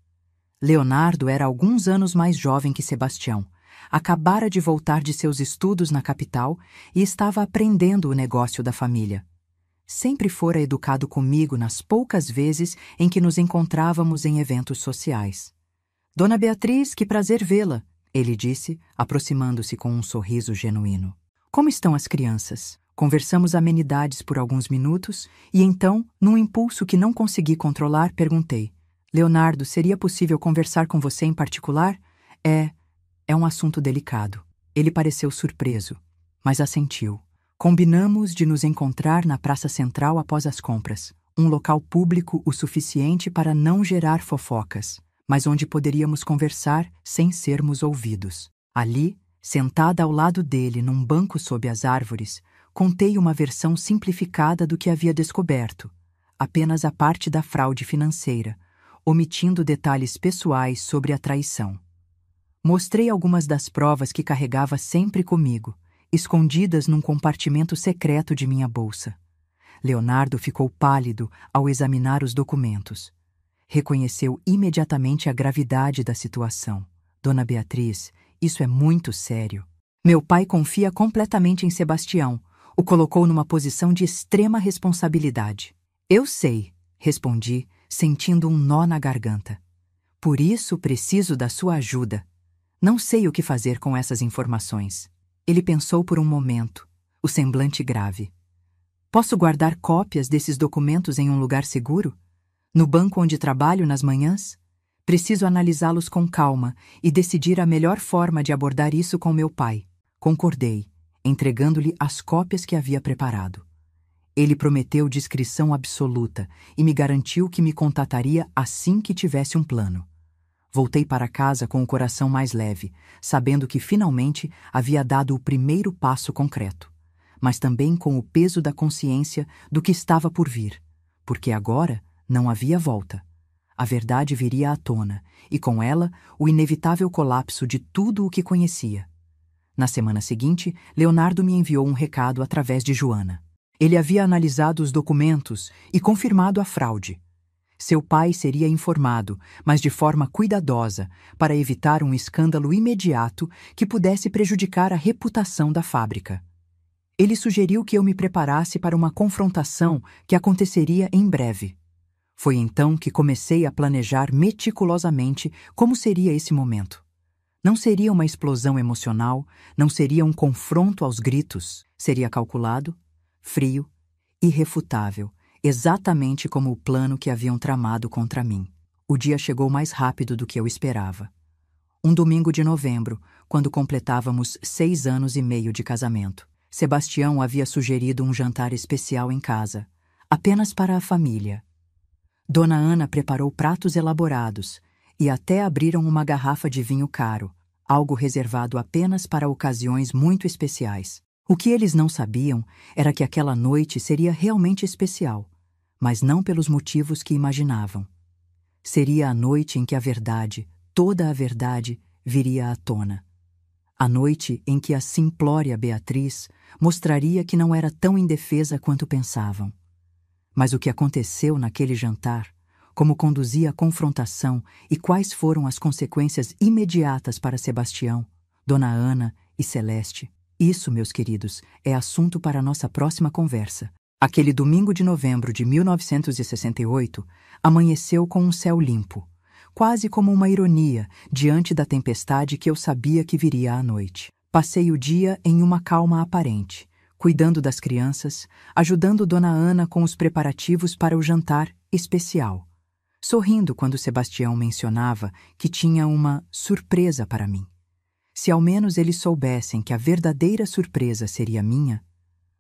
Leonardo era alguns anos mais jovem que Sebastião. Acabara de voltar de seus estudos na capital e estava aprendendo o negócio da família. Sempre fora educado comigo nas poucas vezes em que nos encontrávamos em eventos sociais. Dona Beatriz, que prazer vê-la, ele disse, aproximando-se com um sorriso genuíno. Como estão as crianças? Conversamos amenidades por alguns minutos e então, num impulso que não consegui controlar, perguntei: Leonardo, seria possível conversar com você em particular? É um assunto delicado. Ele pareceu surpreso, mas assentiu. Combinamos de nos encontrar na Praça Central após as compras, um local público o suficiente para não gerar fofocas, mas onde poderíamos conversar sem sermos ouvidos. Ali, sentada ao lado dele num banco sob as árvores, contei uma versão simplificada do que havia descoberto, apenas a parte da fraude financeira, omitindo detalhes pessoais sobre a traição. Mostrei algumas das provas que carregava sempre comigo, escondidas num compartimento secreto de minha bolsa. Leonardo ficou pálido ao examinar os documentos. Reconheceu imediatamente a gravidade da situação. Dona Beatriz, isso é muito sério. Meu pai confia completamente em Sebastião. O colocou numa posição de extrema responsabilidade. Eu sei, respondi, sentindo um nó na garganta. Por isso preciso da sua ajuda. Não sei o que fazer com essas informações. Ele pensou por um momento, o semblante grave. Posso guardar cópias desses documentos em um lugar seguro? No banco onde trabalho nas manhãs? Preciso analisá-los com calma e decidir a melhor forma de abordar isso com meu pai. Concordei, entregando-lhe as cópias que havia preparado. Ele prometeu discrição absoluta e me garantiu que me contataria assim que tivesse um plano. Voltei para casa com o coração mais leve, sabendo que finalmente havia dado o primeiro passo concreto, mas também com o peso da consciência do que estava por vir, porque agora não havia volta. A verdade viria à tona, e com ela o inevitável colapso de tudo o que conhecia. Na semana seguinte, Leonardo me enviou um recado através de Joana. Ele havia analisado os documentos e confirmado a fraude. Seu pai seria informado, mas de forma cuidadosa, para evitar um escândalo imediato que pudesse prejudicar a reputação da fábrica. Ele sugeriu que eu me preparasse para uma confrontação que aconteceria em breve. Foi então que comecei a planejar meticulosamente como seria esse momento. Não seria uma explosão emocional, não seria um confronto aos gritos, seria calculado, frio, irrefutável, exatamente como o plano que haviam tramado contra mim. O dia chegou mais rápido do que eu esperava. Um domingo de novembro, quando completávamos 6 anos e meio de casamento. Sebastião havia sugerido um jantar especial em casa, apenas para a família. Dona Ana preparou pratos elaborados e até abriram uma garrafa de vinho caro, algo reservado apenas para ocasiões muito especiais. O que eles não sabiam era que aquela noite seria realmente especial, mas não pelos motivos que imaginavam. Seria a noite em que a verdade, toda a verdade, viria à tona. A noite em que a simplória Beatriz mostraria que não era tão indefesa quanto pensavam. Mas o que aconteceu naquele jantar, como conduzia a confrontação e quais foram as consequências imediatas para Sebastião, Dona Ana e Celeste, isso, meus queridos, é assunto para a nossa próxima conversa. Aquele domingo de novembro de 1968 amanheceu com um céu limpo, quase como uma ironia diante da tempestade que eu sabia que viria à noite. Passei o dia em uma calma aparente, cuidando das crianças, ajudando Dona Ana com os preparativos para o jantar especial, sorrindo quando Sebastião mencionava que tinha uma surpresa para mim. Se ao menos eles soubessem que a verdadeira surpresa seria minha.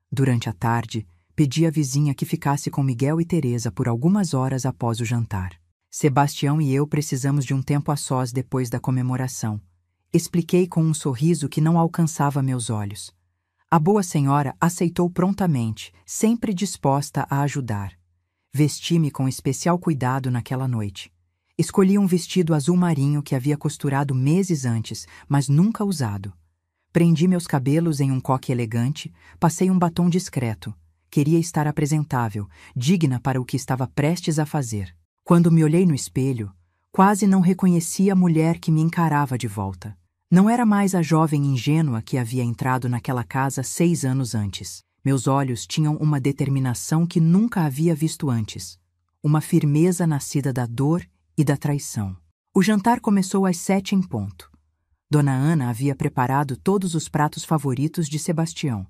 Durante a tarde, pedi à vizinha que ficasse com Miguel e Teresa por algumas horas após o jantar. Sebastião e eu precisamos de um tempo a sós depois da comemoração. Expliquei com um sorriso que não alcançava meus olhos. A boa senhora aceitou prontamente, sempre disposta a ajudar. Vesti-me com especial cuidado naquela noite. Escolhi um vestido azul marinho que havia costurado meses antes, mas nunca usado. Prendi meus cabelos em um coque elegante, passei um batom discreto. Queria estar apresentável, digna para o que estava prestes a fazer. Quando me olhei no espelho, quase não reconheci a mulher que me encarava de volta. Não era mais a jovem ingênua que havia entrado naquela casa 6 anos antes. Meus olhos tinham uma determinação que nunca havia visto antes. Uma firmeza nascida da dor e da traição. O jantar começou às 7 em ponto. Dona Ana havia preparado todos os pratos favoritos de Sebastião.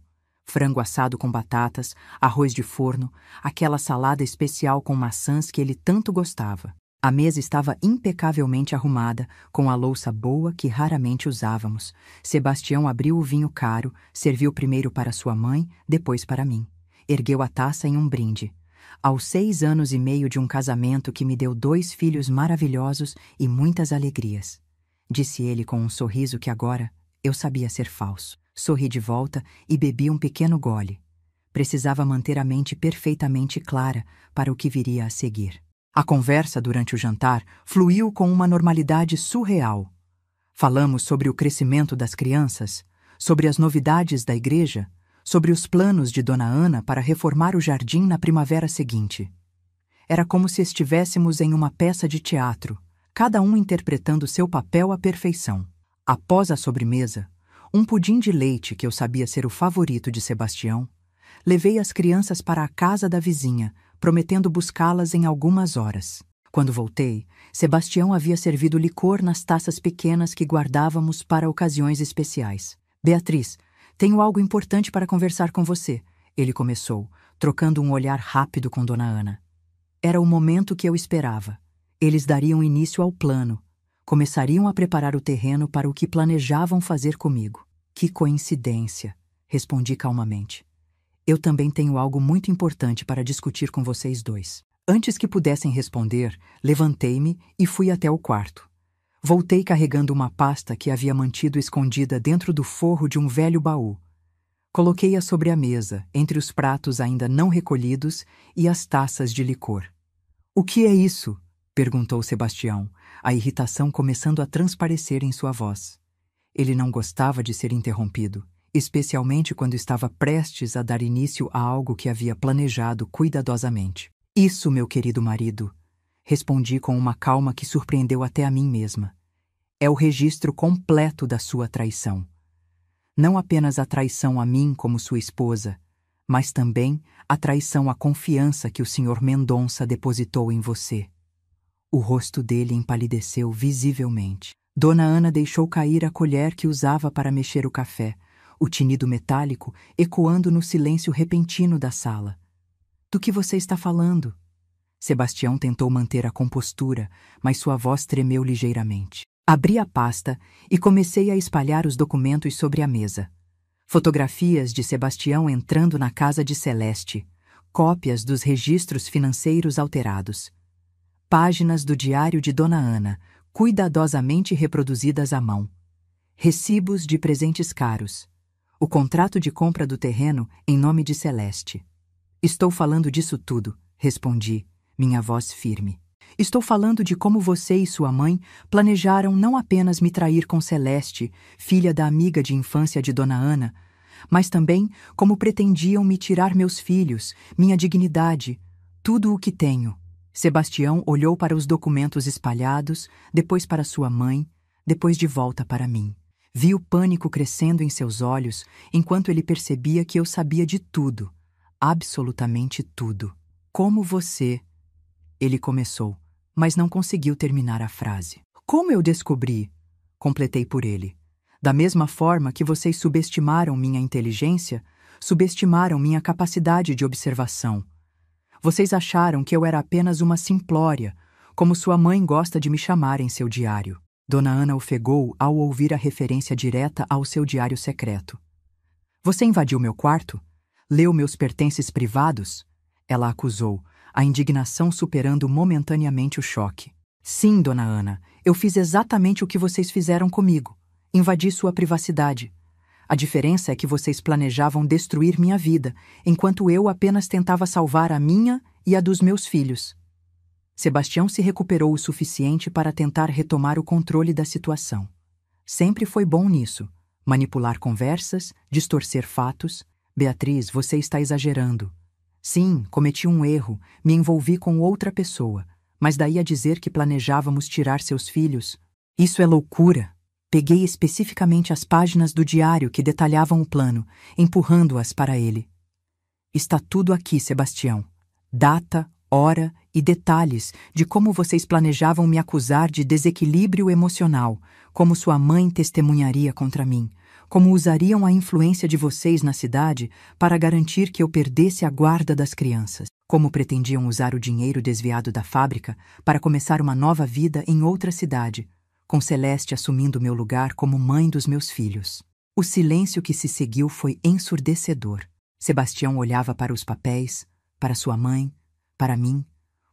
Frango assado com batatas, arroz de forno, aquela salada especial com maçãs que ele tanto gostava. A mesa estava impecavelmente arrumada, com a louça boa que raramente usávamos. Sebastião abriu o vinho caro, serviu primeiro para sua mãe, depois para mim. Ergueu a taça em um brinde. Aos 6 anos e meio de um casamento que me deu 2 filhos maravilhosos e muitas alegrias. Disse ele com um sorriso que agora eu sabia ser falso. Sorri de volta e bebi um pequeno gole. Precisava manter a mente perfeitamente clara para o que viria a seguir. A conversa durante o jantar fluiu com uma normalidade surreal. Falamos sobre o crescimento das crianças, sobre as novidades da igreja, sobre os planos de Dona Ana para reformar o jardim na primavera seguinte. Era como se estivéssemos em uma peça de teatro, cada um interpretando seu papel à perfeição. Após a sobremesa, um pudim de leite que eu sabia ser o favorito de Sebastião, levei as crianças para a casa da vizinha, prometendo buscá-las em algumas horas. Quando voltei, Sebastião havia servido licor nas taças pequenas que guardávamos para ocasiões especiais. Beatriz, tenho algo importante para conversar com você, ele começou, trocando um olhar rápido com Dona Ana. Era o momento que eu esperava. Eles dariam início ao plano. Começariam a preparar o terreno para o que planejavam fazer comigo. Que coincidência, respondi calmamente. Eu também tenho algo muito importante para discutir com vocês dois. Antes que pudessem responder, levantei-me e fui até o quarto. Voltei carregando uma pasta que havia mantido escondida dentro do forro de um velho baú. Coloquei-a sobre a mesa, entre os pratos ainda não recolhidos e as taças de licor. "O que é isso?" perguntou Sebastião, a irritação começando a transparecer em sua voz. Ele não gostava de ser interrompido, especialmente quando estava prestes a dar início a algo que havia planejado cuidadosamente. "Isso, meu querido marido", respondi com uma calma que surpreendeu até a mim mesma. "É o registro completo da sua traição. Não apenas a traição a mim como sua esposa, mas também a traição à confiança que o Sr. Mendonça depositou em você." O rosto dele empalideceu visivelmente. Dona Ana deixou cair a colher que usava para mexer o café, o tinido metálico ecoando no silêncio repentino da sala. "Do que você está falando?" Sebastião tentou manter a compostura, mas sua voz tremeu ligeiramente. Abri a pasta e comecei a espalhar os documentos sobre a mesa. Fotografias de Sebastião entrando na casa de Celeste, cópias dos registros financeiros alterados. Páginas do diário de Dona Ana, cuidadosamente reproduzidas à mão. Recibos de presentes caros. O contrato de compra do terreno em nome de Celeste. "Estou falando disso tudo", respondi, minha voz firme. "Estou falando de como você e sua mãe planejaram não apenas me trair com Celeste, filha da amiga de infância de Dona Ana, mas também como pretendiam me tirar meus filhos, minha dignidade, tudo o que tenho." Sebastião olhou para os documentos espalhados, depois para sua mãe, depois de volta para mim. Vi o pânico crescendo em seus olhos enquanto ele percebia que eu sabia de tudo, absolutamente tudo. "Como você..." ele começou, mas não conseguiu terminar a frase. "Como eu descobri?" completei por ele. "Da mesma forma que vocês subestimaram minha inteligência, subestimaram minha capacidade de observação. Vocês acharam que eu era apenas uma simplória, como sua mãe gosta de me chamar em seu diário." Dona Ana ofegou ao ouvir a referência direta ao seu diário secreto. "Você invadiu meu quarto? Leu meus pertences privados?" ela acusou, a indignação superando momentaneamente o choque. "Sim, Dona Ana, eu fiz exatamente o que vocês fizeram comigo. Invadi sua privacidade. A diferença é que vocês planejavam destruir minha vida, enquanto eu apenas tentava salvar a minha e a dos meus filhos. Sebastião se recuperou o suficiente para tentar retomar o controle da situação. Sempre foi bom nisso. Manipular conversas, distorcer fatos. Beatriz, você está exagerando. Sim, cometi um erro, me envolvi com outra pessoa, mas daí a dizer que planejávamos tirar seus filhos. Isso é loucura. Peguei especificamente as páginas do diário que detalhavam o plano, empurrando-as para ele. Está tudo aqui, Sebastião. Data, hora e detalhes de como vocês planejavam me acusar de desequilíbrio emocional, como sua mãe testemunharia contra mim, como usariam a influência de vocês na cidade para garantir que eu perdesse a guarda das crianças, como pretendiam usar o dinheiro desviado da fábrica para começar uma nova vida em outra cidade, com Celeste assumindo meu lugar como mãe dos meus filhos. O silêncio que se seguiu foi ensurdecedor. Sebastião olhava para os papéis, para sua mãe, para mim,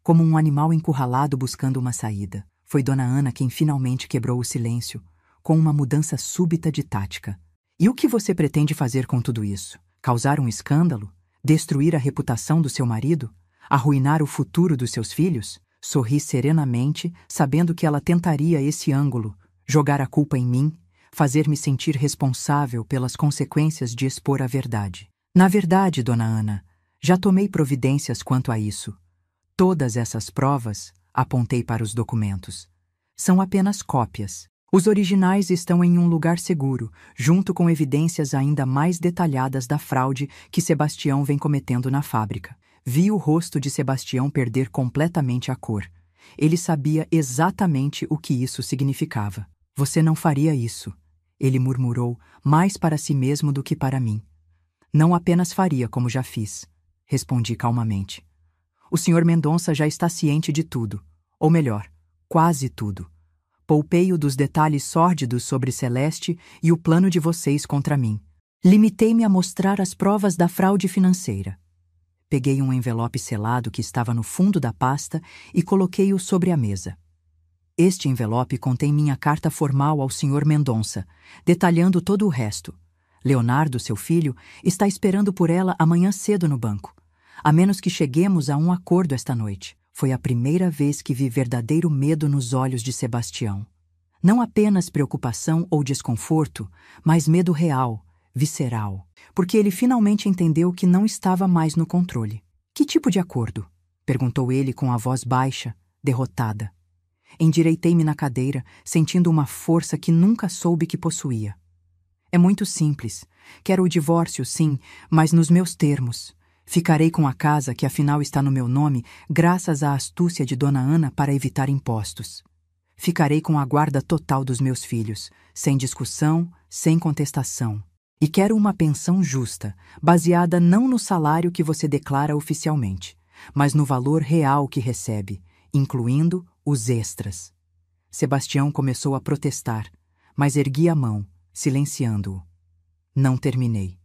como um animal encurralado buscando uma saída. Foi Dona Ana quem finalmente quebrou o silêncio, com uma mudança súbita de tática. E o que você pretende fazer com tudo isso? Causar um escândalo? Destruir a reputação do seu marido? Arruinar o futuro dos seus filhos? Sorri serenamente, sabendo que ela tentaria esse ângulo, jogar a culpa em mim, fazer-me sentir responsável pelas consequências de expor a verdade. Na verdade, Dona Ana, já tomei providências quanto a isso. Todas essas provas, apontei para os documentos, são apenas cópias. Os originais estão em um lugar seguro, junto com evidências ainda mais detalhadas da fraude que Sebastião vem cometendo na fábrica. Vi o rosto de Sebastião perder completamente a cor. Ele sabia exatamente o que isso significava. Você não faria isso, ele murmurou, mais para si mesmo do que para mim. Não apenas faria como já fiz, respondi calmamente. O Sr. Mendonça já está ciente de tudo, ou melhor, quase tudo. Poupei-o dos detalhes sórdidos sobre Celeste e o plano de vocês contra mim. Limitei-me a mostrar as provas da fraude financeira. Peguei um envelope selado que estava no fundo da pasta e coloquei-o sobre a mesa. Este envelope contém minha carta formal ao Sr. Mendonça, detalhando todo o resto. Leonardo, seu filho, está esperando por ela amanhã cedo no banco, a menos que cheguemos a um acordo esta noite. Foi a primeira vez que vi verdadeiro medo nos olhos de Sebastião. Não apenas preocupação ou desconforto, mas medo real, visceral, porque ele finalmente entendeu que não estava mais no controle. Que tipo de acordo? Perguntou ele com a voz baixa, derrotada. Endireitei-me na cadeira, sentindo uma força que nunca soube que possuía. É muito simples. Quero o divórcio, sim, mas nos meus termos. Ficarei com a casa, que afinal está no meu nome, graças à astúcia de Dona Ana para evitar impostos. Ficarei com a guarda total dos meus filhos, sem discussão, sem contestação. E quero uma pensão justa, baseada não no salário que você declara oficialmente, mas no valor real que recebe, incluindo os extras. Sebastião começou a protestar, mas ergui a mão, silenciando-o. Não terminei.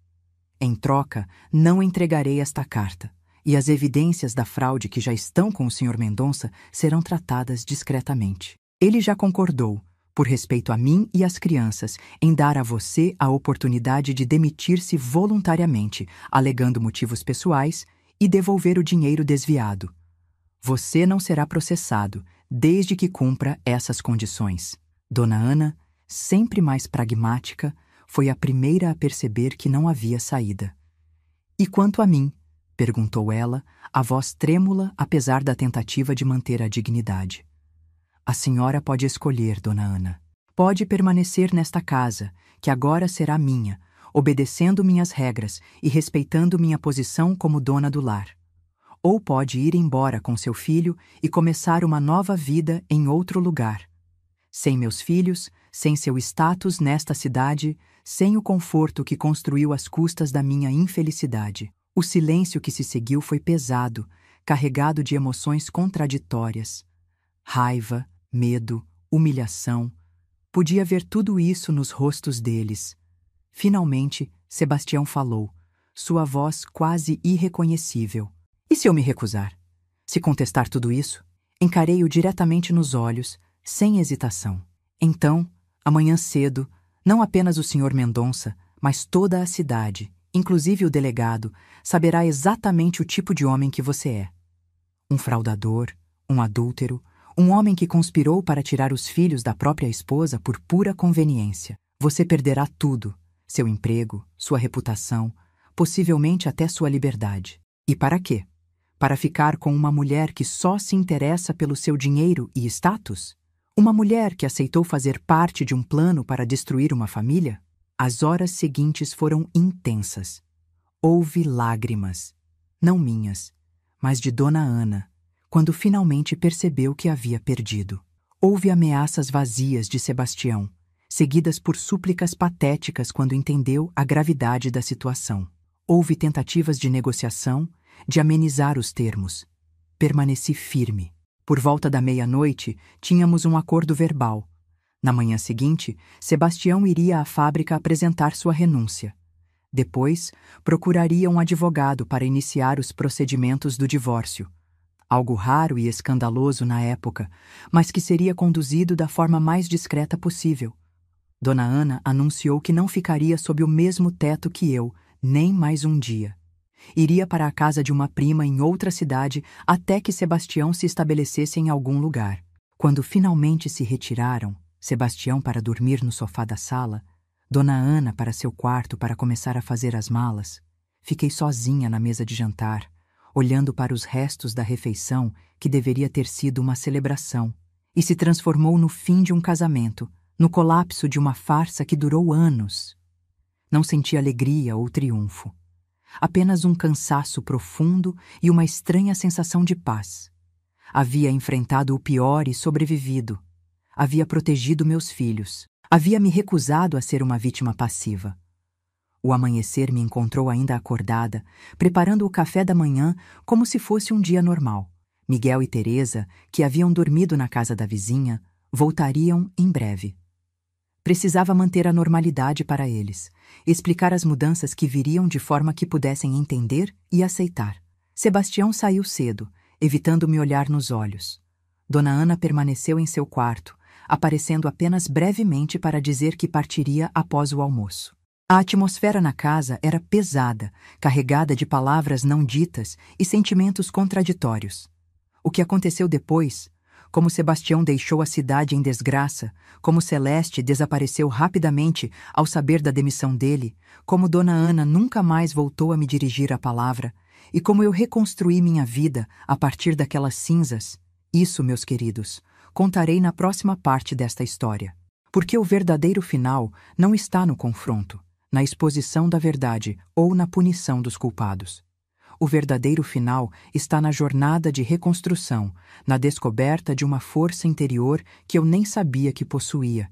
Em troca, não entregarei esta carta, e as evidências da fraude que já estão com o Sr. Mendonça serão tratadas discretamente. Ele já concordou, por respeito a mim e às crianças, em dar a você a oportunidade de demitir-se voluntariamente, alegando motivos pessoais, e devolver o dinheiro desviado. Você não será processado, desde que cumpra essas condições. Dona Ana, sempre mais pragmática, foi a primeira a perceber que não havia saída. E quanto a mim? Perguntou ela, a voz trêmula apesar da tentativa de manter a dignidade. A senhora pode escolher, Dona Ana. Pode permanecer nesta casa, que agora será minha, obedecendo minhas regras e respeitando minha posição como dona do lar. Ou pode ir embora com seu filho e começar uma nova vida em outro lugar. Sem meus filhos, sem seu status nesta cidade, sem o conforto que construiu às custas da minha infelicidade. O silêncio que se seguiu foi pesado, carregado de emoções contraditórias. Raiva, medo, humilhação. Podia ver tudo isso nos rostos deles. Finalmente, Sebastião falou, sua voz quase irreconhecível. E se eu me recusar? Se contestar tudo isso? Encarei-o diretamente nos olhos, sem hesitação. Então, amanhã cedo, não apenas o Sr. Mendonça, mas toda a cidade, inclusive o delegado, saberá exatamente o tipo de homem que você é. Um fraudador, um adúltero, um homem que conspirou para tirar os filhos da própria esposa por pura conveniência. Você perderá tudo: seu emprego, sua reputação, possivelmente até sua liberdade. E para quê? Para ficar com uma mulher que só se interessa pelo seu dinheiro e status? Uma mulher que aceitou fazer parte de um plano para destruir uma família? As horas seguintes foram intensas. Houve lágrimas, não minhas, mas de Dona Ana, quando finalmente percebeu que havia perdido. Houve ameaças vazias de Sebastião, seguidas por súplicas patéticas quando entendeu a gravidade da situação. Houve tentativas de negociação, de amenizar os termos. Permaneci firme. Por volta da meia-noite, tínhamos um acordo verbal. Na manhã seguinte, Sebastião iria à fábrica apresentar sua renúncia. Depois, procuraria um advogado para iniciar os procedimentos do divórcio. Algo raro e escandaloso na época, mas que seria conduzido da forma mais discreta possível. Dona Ana anunciou que não ficaria sob o mesmo teto que eu, nem mais um dia. Iria para a casa de uma prima em outra cidade até que Sebastião se estabelecesse em algum lugar. Quando finalmente se retiraram, Sebastião para dormir no sofá da sala, Dona Ana para seu quarto para começar a fazer as malas, fiquei sozinha na mesa de jantar, olhando para os restos da refeição que deveria ter sido uma celebração, e se transformou no fim de um casamento, no colapso de uma farsa que durou anos. Não senti alegria ou triunfo. Apenas um cansaço profundo e uma estranha sensação de paz. Havia enfrentado o pior e sobrevivido. Havia protegido meus filhos. Havia me recusado a ser uma vítima passiva. O amanhecer me encontrou ainda acordada, preparando o café da manhã como se fosse um dia normal. Miguel e Teresa, que haviam dormido na casa da vizinha, voltariam em breve. Precisava manter a normalidade para eles, explicar as mudanças que viriam de forma que pudessem entender e aceitar. Sebastião saiu cedo, evitando me olhar nos olhos. Dona Ana permaneceu em seu quarto, aparecendo apenas brevemente para dizer que partiria após o almoço. A atmosfera na casa era pesada, carregada de palavras não ditas e sentimentos contraditórios. O que aconteceu depois, como Sebastião deixou a cidade em desgraça, como Celeste desapareceu rapidamente ao saber da demissão dele, como Dona Ana nunca mais voltou a me dirigir a palavra, e como eu reconstruí minha vida a partir daquelas cinzas, isso, meus queridos, contarei na próxima parte desta história. Porque o verdadeiro final não está no confronto, na exposição da verdade ou na punição dos culpados. O verdadeiro final está na jornada de reconstrução, na descoberta de uma força interior que eu nem sabia que possuía,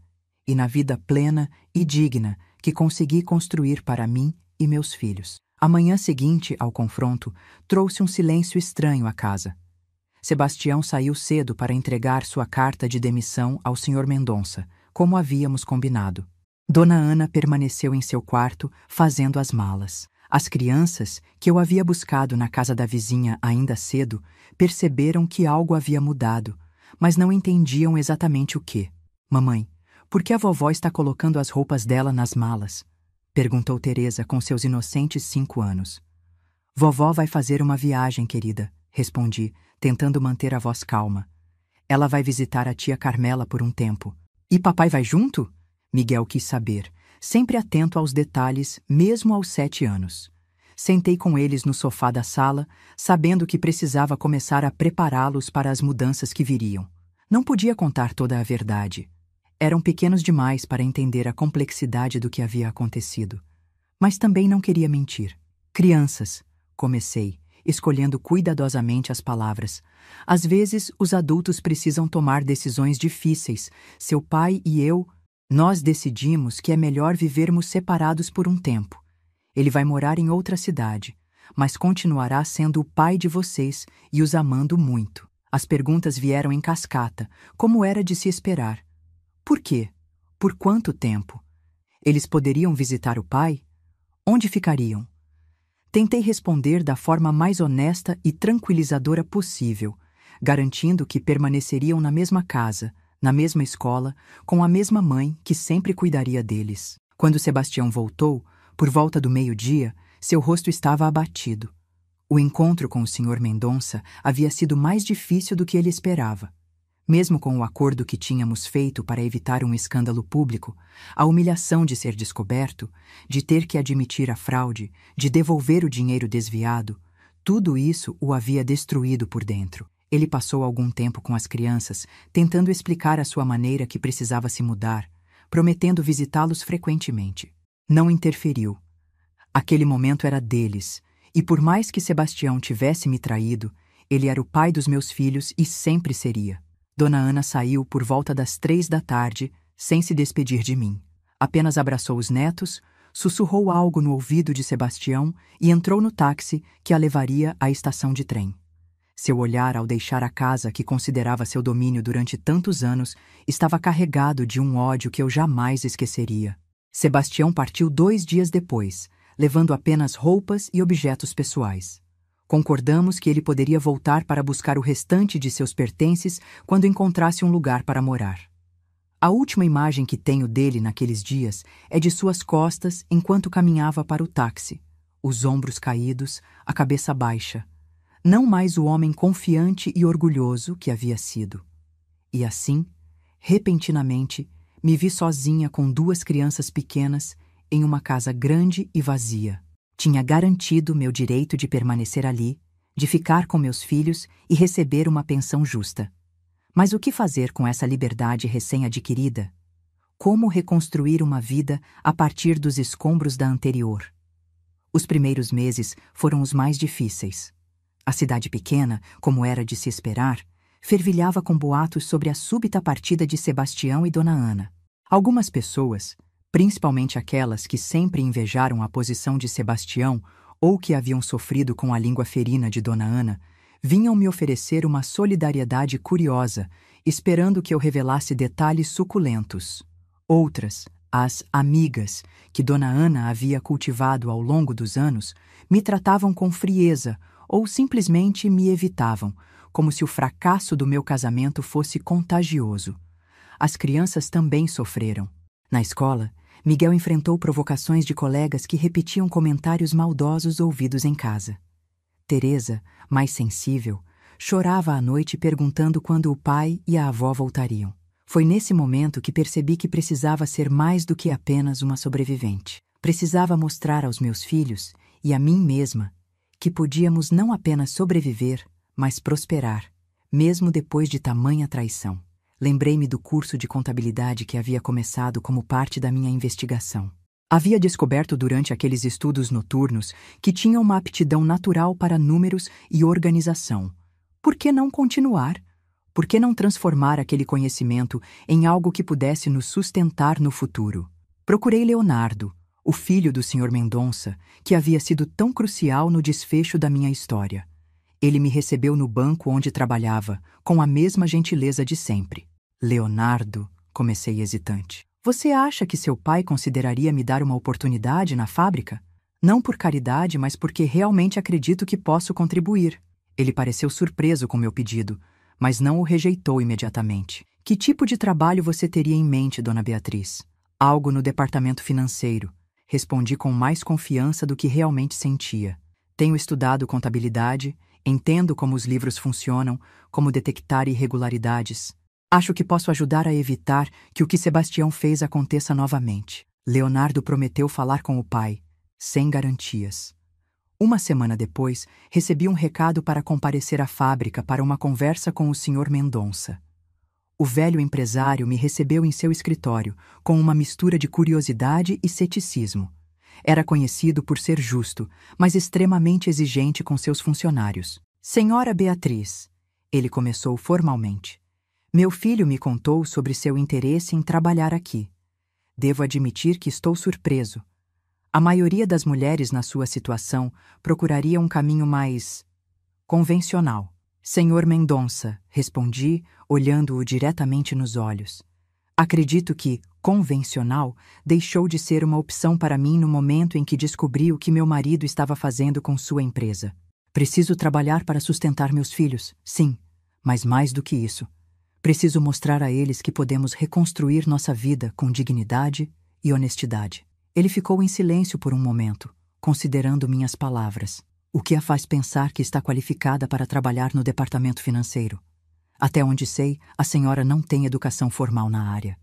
e na vida plena e digna que consegui construir para mim e meus filhos. A manhã seguinte ao confronto trouxe um silêncio estranho à casa. Sebastião saiu cedo para entregar sua carta de demissão ao Sr. Mendonça, como havíamos combinado. Dona Ana permaneceu em seu quarto, fazendo as malas. As crianças, que eu havia buscado na casa da vizinha ainda cedo, perceberam que algo havia mudado, mas não entendiam exatamente o que. Mamãe, por que a vovó está colocando as roupas dela nas malas? Perguntou Teresa com seus inocentes 5 anos. Vovó vai fazer uma viagem, querida, respondi, tentando manter a voz calma. Ela vai visitar a tia Carmela por um tempo. E papai vai junto? Miguel quis saber, sempre atento aos detalhes, mesmo aos 7 anos. Sentei com eles no sofá da sala, sabendo que precisava começar a prepará-los para as mudanças que viriam. Não podia contar toda a verdade. Eram pequenos demais para entender a complexidade do que havia acontecido. Mas também não queria mentir. Crianças, comecei, escolhendo cuidadosamente as palavras. Às vezes, os adultos precisam tomar decisões difíceis. Seu pai e eu, nós decidimos que é melhor vivermos separados por um tempo. Ele vai morar em outra cidade, mas continuará sendo o pai de vocês e os amando muito. As perguntas vieram em cascata, como era de se esperar. Por quê? Por quanto tempo? Eles poderiam visitar o pai? Onde ficariam? Tentei responder da forma mais honesta e tranquilizadora possível, garantindo que permaneceriam na mesma casa, na mesma escola, com a mesma mãe que sempre cuidaria deles. Quando Sebastião voltou, Por volta do meio-dia, seu rosto estava abatido. O encontro com o Sr. Mendonça havia sido mais difícil do que ele esperava. Mesmo com o acordo que tínhamos feito para evitar um escândalo público, a humilhação de ser descoberto, de ter que admitir a fraude, de devolver o dinheiro desviado, tudo isso o havia destruído por dentro. Ele passou algum tempo com as crianças, tentando explicar à sua maneira que precisava se mudar, prometendo visitá-los frequentemente. Não interferiu. Aquele momento era deles, e por mais que Sebastião tivesse me traído, ele era o pai dos meus filhos e sempre seria. Dona Ana saiu por volta das 3 da tarde, sem se despedir de mim. Apenas abraçou os netos, sussurrou algo no ouvido de Sebastião e entrou no táxi que a levaria à estação de trem. Seu olhar ao deixar a casa que considerava seu domínio durante tantos anos estava carregado de um ódio que eu jamais esqueceria. Sebastião partiu 2 dias depois, levando apenas roupas e objetos pessoais. Concordamos que ele poderia voltar para buscar o restante de seus pertences quando encontrasse um lugar para morar. A última imagem que tenho dele naqueles dias é de suas costas enquanto caminhava para o táxi, os ombros caídos, a cabeça baixa. Não mais o homem confiante e orgulhoso que havia sido. E assim, repentinamente, me vi sozinha com 2 crianças pequenas em uma casa grande e vazia. Tinha garantido meu direito de permanecer ali, de ficar com meus filhos e receber uma pensão justa. Mas o que fazer com essa liberdade recém-adquirida? Como reconstruir uma vida a partir dos escombros da anterior? Os primeiros meses foram os mais difíceis. A cidade pequena, como era de se esperar, fervilhava com boatos sobre a súbita partida de Sebastião e Dona Ana. Algumas pessoas, principalmente aquelas que sempre invejaram a posição de Sebastião ou que haviam sofrido com a língua ferina de Dona Ana, vinham me oferecer uma solidariedade curiosa, esperando que eu revelasse detalhes suculentos. Outras, as amigas, que Dona Ana havia cultivado ao longo dos anos, me tratavam com frieza ou simplesmente me evitavam, como se o fracasso do meu casamento fosse contagioso. As crianças também sofreram. Na escola, Miguel enfrentou provocações de colegas que repetiam comentários maldosos ouvidos em casa. Teresa, mais sensível, chorava à noite perguntando quando o pai e a avó voltariam. Foi nesse momento que percebi que precisava ser mais do que apenas uma sobrevivente. Precisava mostrar aos meus filhos e a mim mesma que podíamos não apenas sobreviver, mas prosperar, mesmo depois de tamanha traição. Lembrei-me do curso de contabilidade que havia começado como parte da minha investigação. Havia descoberto durante aqueles estudos noturnos que tinha uma aptidão natural para números e organização. Por que não continuar? Por que não transformar aquele conhecimento em algo que pudesse nos sustentar no futuro? Procurei Leonardo, o filho do Sr. Mendonça, que havia sido tão crucial no desfecho da minha história. Ele me recebeu no banco onde trabalhava, com a mesma gentileza de sempre. Leonardo, comecei hesitante. Você acha que seu pai consideraria me dar uma oportunidade na fábrica? Não por caridade, mas porque realmente acredito que posso contribuir. Ele pareceu surpreso com meu pedido, mas não o rejeitou imediatamente. Que tipo de trabalho você teria em mente, Dona Beatriz? Algo no departamento financeiro. Respondi com mais confiança do que realmente sentia. Tenho estudado contabilidade, entendo como os livros funcionam, como detectar irregularidades. Acho que posso ajudar a evitar que o que Sebastião fez aconteça novamente. Leonardo prometeu falar com o pai, sem garantias. Uma semana depois, recebi um recado para comparecer à fábrica para uma conversa com o Sr. Mendonça. O velho empresário me recebeu em seu escritório, com uma mistura de curiosidade e ceticismo. Era conhecido por ser justo, mas extremamente exigente com seus funcionários. Senhora Beatriz, ele começou formalmente. Meu filho me contou sobre seu interesse em trabalhar aqui. Devo admitir que estou surpreso. A maioria das mulheres na sua situação procuraria um caminho mais convencional. Senhor Mendonça, respondi, olhando-o diretamente nos olhos. Acredito que convencional deixou de ser uma opção para mim no momento em que descobri o que meu marido estava fazendo com sua empresa. Preciso trabalhar para sustentar meus filhos, sim, mas mais do que isso. Preciso mostrar a eles que podemos reconstruir nossa vida com dignidade e honestidade. Ele ficou em silêncio por um momento, considerando minhas palavras. O que a faz pensar que está qualificada para trabalhar no departamento financeiro? Até onde sei, a senhora não tem educação formal na área.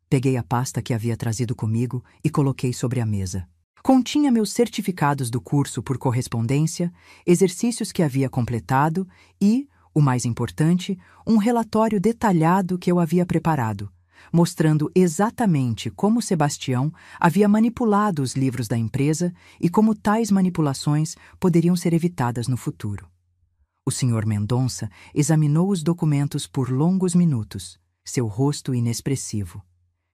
Peguei a pasta que havia trazido comigo e coloquei sobre a mesa. Continha meus certificados do curso por correspondência, exercícios que havia completado e, o mais importante, um relatório detalhado que eu havia preparado, mostrando exatamente como Sebastião havia manipulado os livros da empresa e como tais manipulações poderiam ser evitadas no futuro. O Sr. Mendonça examinou os documentos por longos minutos, seu rosto inexpressivo.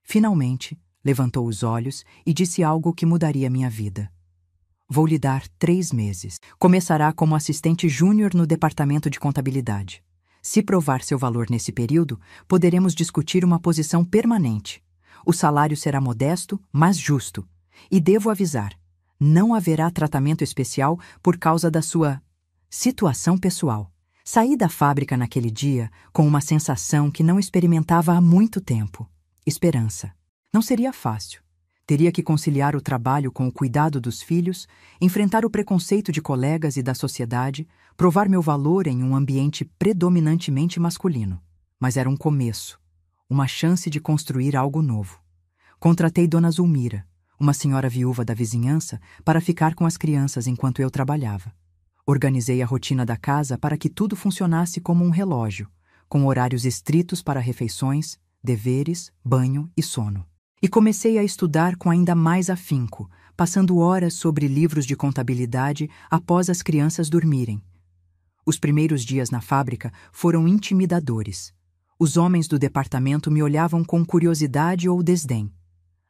Finalmente, levantou os olhos e disse algo que mudaria minha vida. Vou lhe dar 3 meses. Começará como assistente júnior no departamento de contabilidade. Se provar seu valor nesse período, poderemos discutir uma posição permanente. O salário será modesto, mas justo. E devo avisar, não haverá tratamento especial por causa da sua situação pessoal. Saí da fábrica naquele dia com uma sensação que não experimentava há muito tempo. Esperança. Não seria fácil. Teria que conciliar o trabalho com o cuidado dos filhos, enfrentar o preconceito de colegas e da sociedade, provar meu valor em um ambiente predominantemente masculino. Mas era um começo, uma chance de construir algo novo. Contratei Dona Zulmira, uma senhora viúva da vizinhança, para ficar com as crianças enquanto eu trabalhava. Organizei a rotina da casa para que tudo funcionasse como um relógio, com horários estritos para refeições, deveres, banho e sono. E comecei a estudar com ainda mais afinco, passando horas sobre livros de contabilidade após as crianças dormirem. Os primeiros dias na fábrica foram intimidadores. Os homens do departamento me olhavam com curiosidade ou desdém.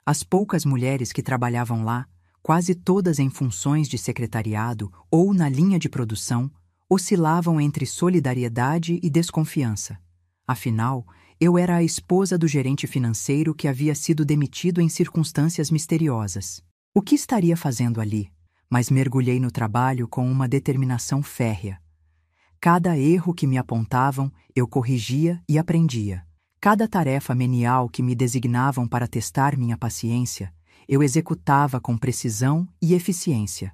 As poucas mulheres que trabalhavam lá, quase todas em funções de secretariado ou na linha de produção, oscilavam entre solidariedade e desconfiança. Afinal, eu era a esposa do gerente financeiro que havia sido demitido em circunstâncias misteriosas. O que estaria fazendo ali? Mas mergulhei no trabalho com uma determinação férrea. Cada erro que me apontavam, eu corrigia e aprendia. Cada tarefa menial que me designavam para testar minha paciência, eu executava com precisão e eficiência.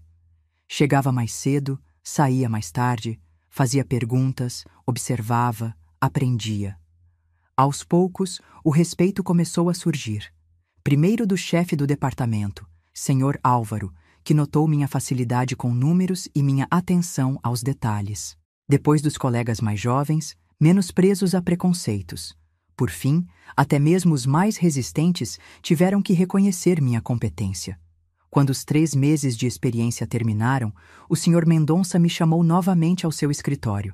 Chegava mais cedo, saía mais tarde, fazia perguntas, observava, aprendia. Aos poucos, o respeito começou a surgir. Primeiro do chefe do departamento, Sr. Álvaro, que notou minha facilidade com números e minha atenção aos detalhes. Depois dos colegas mais jovens, menos presos a preconceitos. Por fim, até mesmo os mais resistentes tiveram que reconhecer minha competência. Quando os 3 meses de experiência terminaram, o Sr. Mendonça me chamou novamente ao seu escritório.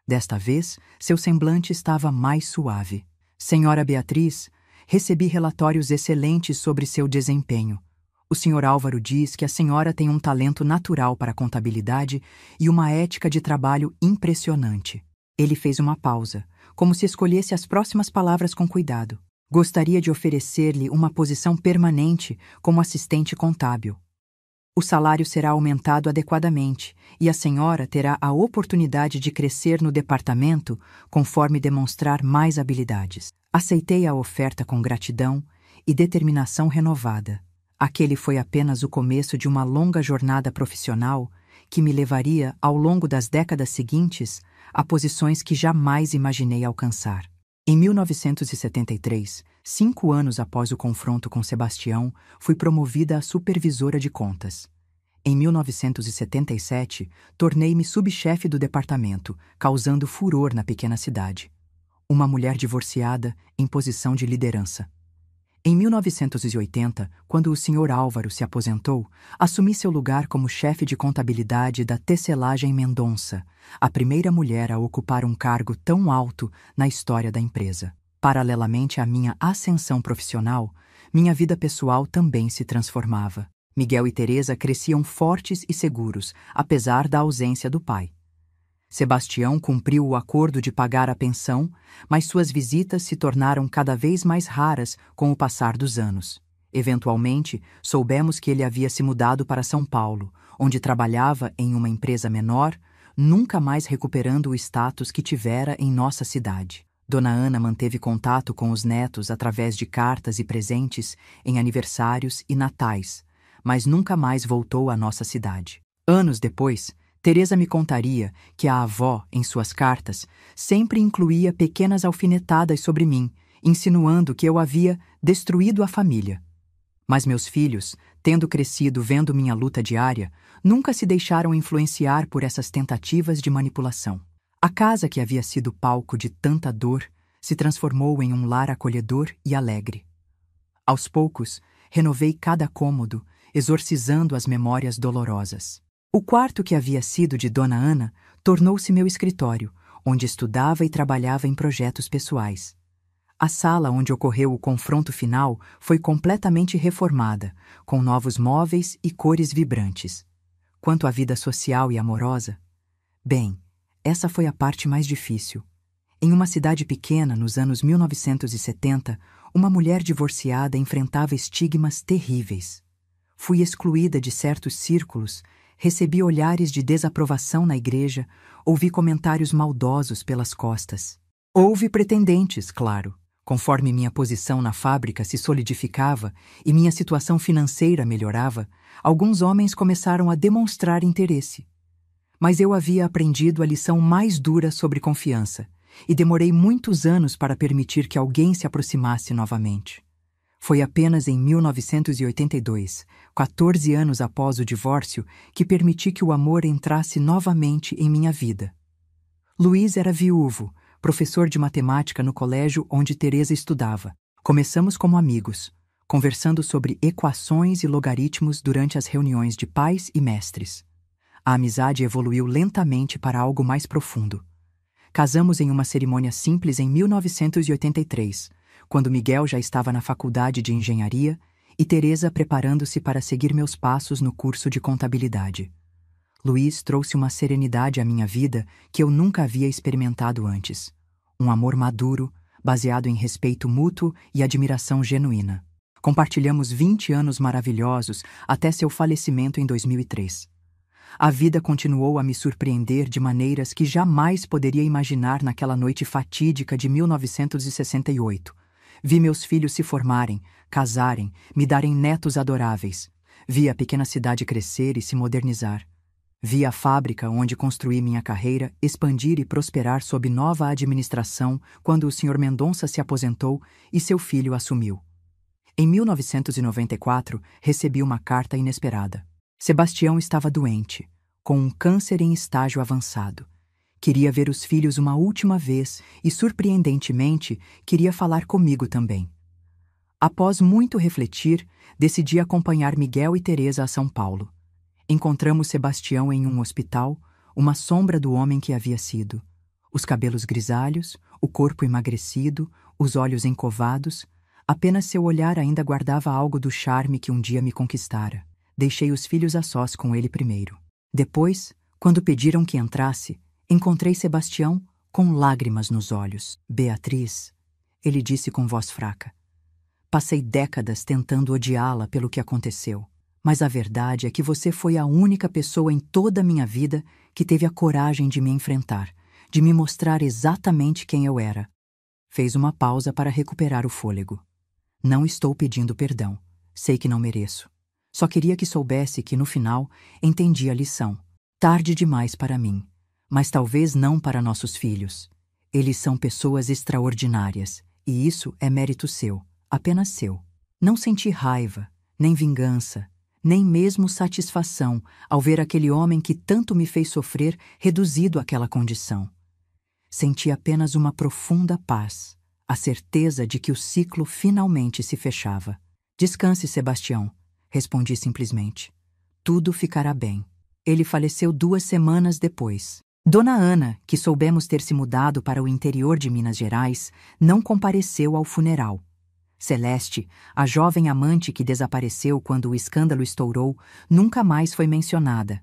Desta vez, seu semblante estava mais suave. Senhora Beatriz, recebi relatórios excelentes sobre seu desempenho. O Sr. Álvaro diz que a senhora tem um talento natural para a contabilidade e uma ética de trabalho impressionante. Ele fez uma pausa, como se escolhesse as próximas palavras com cuidado. Gostaria de oferecer-lhe uma posição permanente como assistente contábil. O salário será aumentado adequadamente e a senhora terá a oportunidade de crescer no departamento conforme demonstrar mais habilidades. Aceitei a oferta com gratidão e determinação renovada. Aquele foi apenas o começo de uma longa jornada profissional que me levaria, ao longo das décadas seguintes, a posições que jamais imaginei alcançar. Em 1973, 5 anos após o confronto com Sebastião, fui promovida a supervisora de contas. Em 1977, tornei-me subchefe do departamento, causando furor na pequena cidade. Uma mulher divorciada em posição de liderança. Em 1980, quando o Sr. Álvaro se aposentou, assumi seu lugar como chefe de contabilidade da Tecelagem Mendonça, a primeira mulher a ocupar um cargo tão alto na história da empresa. Paralelamente à minha ascensão profissional, minha vida pessoal também se transformava. Miguel e Teresa cresciam fortes e seguros, apesar da ausência do pai. Sebastião cumpriu o acordo de pagar a pensão, mas suas visitas se tornaram cada vez mais raras com o passar dos anos. Eventualmente, soubemos que ele havia se mudado para São Paulo, onde trabalhava em uma empresa menor, nunca mais recuperando o status que tivera em nossa cidade. Dona Ana manteve contato com os netos através de cartas e presentes em aniversários e natais, mas nunca mais voltou à nossa cidade. Anos depois, Teresa me contaria que a avó, em suas cartas, sempre incluía pequenas alfinetadas sobre mim, insinuando que eu havia destruído a família. Mas meus filhos, tendo crescido vendo minha luta diária, nunca se deixaram influenciar por essas tentativas de manipulação. A casa que havia sido palco de tanta dor se transformou em um lar acolhedor e alegre. Aos poucos, renovei cada cômodo, exorcizando as memórias dolorosas. O quarto que havia sido de Dona Ana tornou-se meu escritório, onde estudava e trabalhava em projetos pessoais. A sala onde ocorreu o confronto final foi completamente reformada, com novos móveis e cores vibrantes. Quanto à vida social e amorosa, bem, essa foi a parte mais difícil. Em uma cidade pequena, nos anos 1970, uma mulher divorciada enfrentava estigmas terríveis. Fui excluída de certos círculos, recebi olhares de desaprovação na igreja, ouvi comentários maldosos pelas costas. Houve pretendentes, claro. Conforme minha posição na fábrica se solidificava e minha situação financeira melhorava, alguns homens começaram a demonstrar interesse. Mas eu havia aprendido a lição mais dura sobre confiança e demorei muitos anos para permitir que alguém se aproximasse novamente. Foi apenas em 1982, 14 anos após o divórcio, que permiti que o amor entrasse novamente em minha vida. Luiz era viúvo, professor de matemática no colégio onde Teresa estudava. Começamos como amigos, conversando sobre equações e logaritmos durante as reuniões de pais e mestres. A amizade evoluiu lentamente para algo mais profundo. Casamos em uma cerimônia simples em 1983, quando Miguel já estava na faculdade de engenharia e Teresa preparando-se para seguir meus passos no curso de contabilidade. Luiz trouxe uma serenidade à minha vida que eu nunca havia experimentado antes. Um amor maduro, baseado em respeito mútuo e admiração genuína. Compartilhamos 20 anos maravilhosos até seu falecimento em 2003. A vida continuou a me surpreender de maneiras que jamais poderia imaginar naquela noite fatídica de 1968. Vi meus filhos se formarem, casarem, me darem netos adoráveis. Vi a pequena cidade crescer e se modernizar. Vi a fábrica onde construí minha carreira expandir e prosperar sob nova administração quando o Sr. Mendonça se aposentou e seu filho assumiu. Em 1994, recebi uma carta inesperada. Sebastião estava doente, com um câncer em estágio avançado. Queria ver os filhos uma última vez e, surpreendentemente, queria falar comigo também. Após muito refletir, decidi acompanhar Miguel e Teresa a São Paulo. Encontramos Sebastião em um hospital, uma sombra do homem que havia sido. Os cabelos grisalhos, o corpo emagrecido, os olhos encovados, apenas seu olhar ainda guardava algo do charme que um dia me conquistara. Deixei os filhos a sós com ele primeiro. Depois, quando pediram que entrasse, encontrei Sebastião com lágrimas nos olhos. Beatriz, ele disse com voz fraca. Passei décadas tentando odiá-la pelo que aconteceu. Mas a verdade é que você foi a única pessoa em toda a minha vida que teve a coragem de me enfrentar, de me mostrar exatamente quem eu era. Fez uma pausa para recuperar o fôlego. Não estou pedindo perdão. Sei que não mereço. Só queria que soubesse que, no final, entendi a lição. Tarde demais para mim, mas talvez não para nossos filhos. Eles são pessoas extraordinárias, e isso é mérito seu, apenas seu. Não senti raiva, nem vingança, nem mesmo satisfação ao ver aquele homem que tanto me fez sofrer reduzido àquela condição. Senti apenas uma profunda paz, a certeza de que o ciclo finalmente se fechava. Descanse, Sebastião, respondi simplesmente. Tudo ficará bem. Ele faleceu 2 semanas depois. Dona Ana, que soubemos ter se mudado para o interior de Minas Gerais, não compareceu ao funeral. Celeste, a jovem amante que desapareceu quando o escândalo estourou, nunca mais foi mencionada.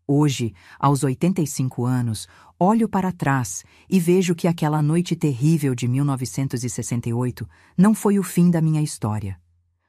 Hoje, aos 85 anos, olho para trás e vejo que aquela noite terrível de 1968 não foi o fim da minha história.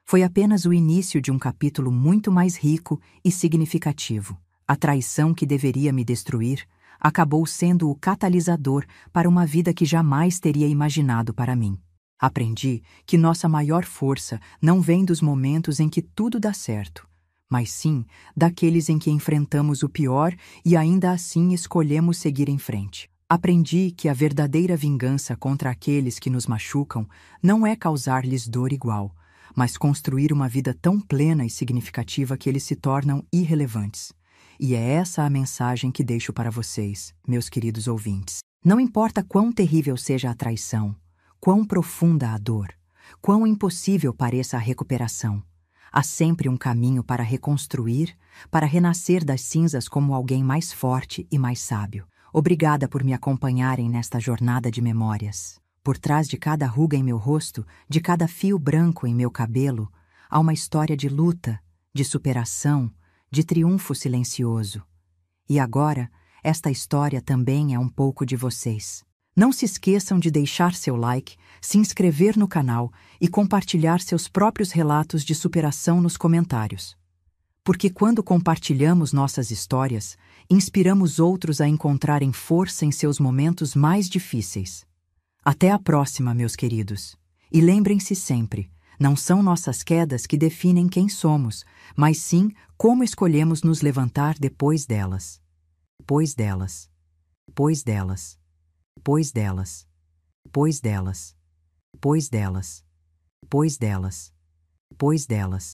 Foi apenas o início de um capítulo muito mais rico e significativo. A traição que deveria me destruir acabou sendo o catalisador para uma vida que jamais teria imaginado para mim. Aprendi que nossa maior força não vem dos momentos em que tudo dá certo, mas sim daqueles em que enfrentamos o pior e ainda assim escolhemos seguir em frente. Aprendi que a verdadeira vingança contra aqueles que nos machucam não é causar-lhes dor igual, mas construir uma vida tão plena e significativa que eles se tornam irrelevantes. E é essa a mensagem que deixo para vocês, meus queridos ouvintes. Não importa quão terrível seja a traição, quão profunda a dor, quão impossível pareça a recuperação, há sempre um caminho para reconstruir, para renascer das cinzas como alguém mais forte e mais sábio. Obrigada por me acompanharem nesta jornada de memórias. Por trás de cada ruga em meu rosto, de cada fio branco em meu cabelo, há uma história de luta, de superação, de triunfo silencioso. E agora, esta história também é um pouco de vocês. Não se esqueçam de deixar seu like, se inscrever no canal e compartilhar seus próprios relatos de superação nos comentários. Porque quando compartilhamos nossas histórias, inspiramos outros a encontrarem força em seus momentos mais difíceis. Até a próxima, meus queridos. E lembrem-se sempre, não são nossas quedas que definem quem somos, mas sim como escolhemos nos levantar depois delas. Depois delas. Depois delas. Depois delas. Depois delas. Depois delas. Depois delas. Depois delas.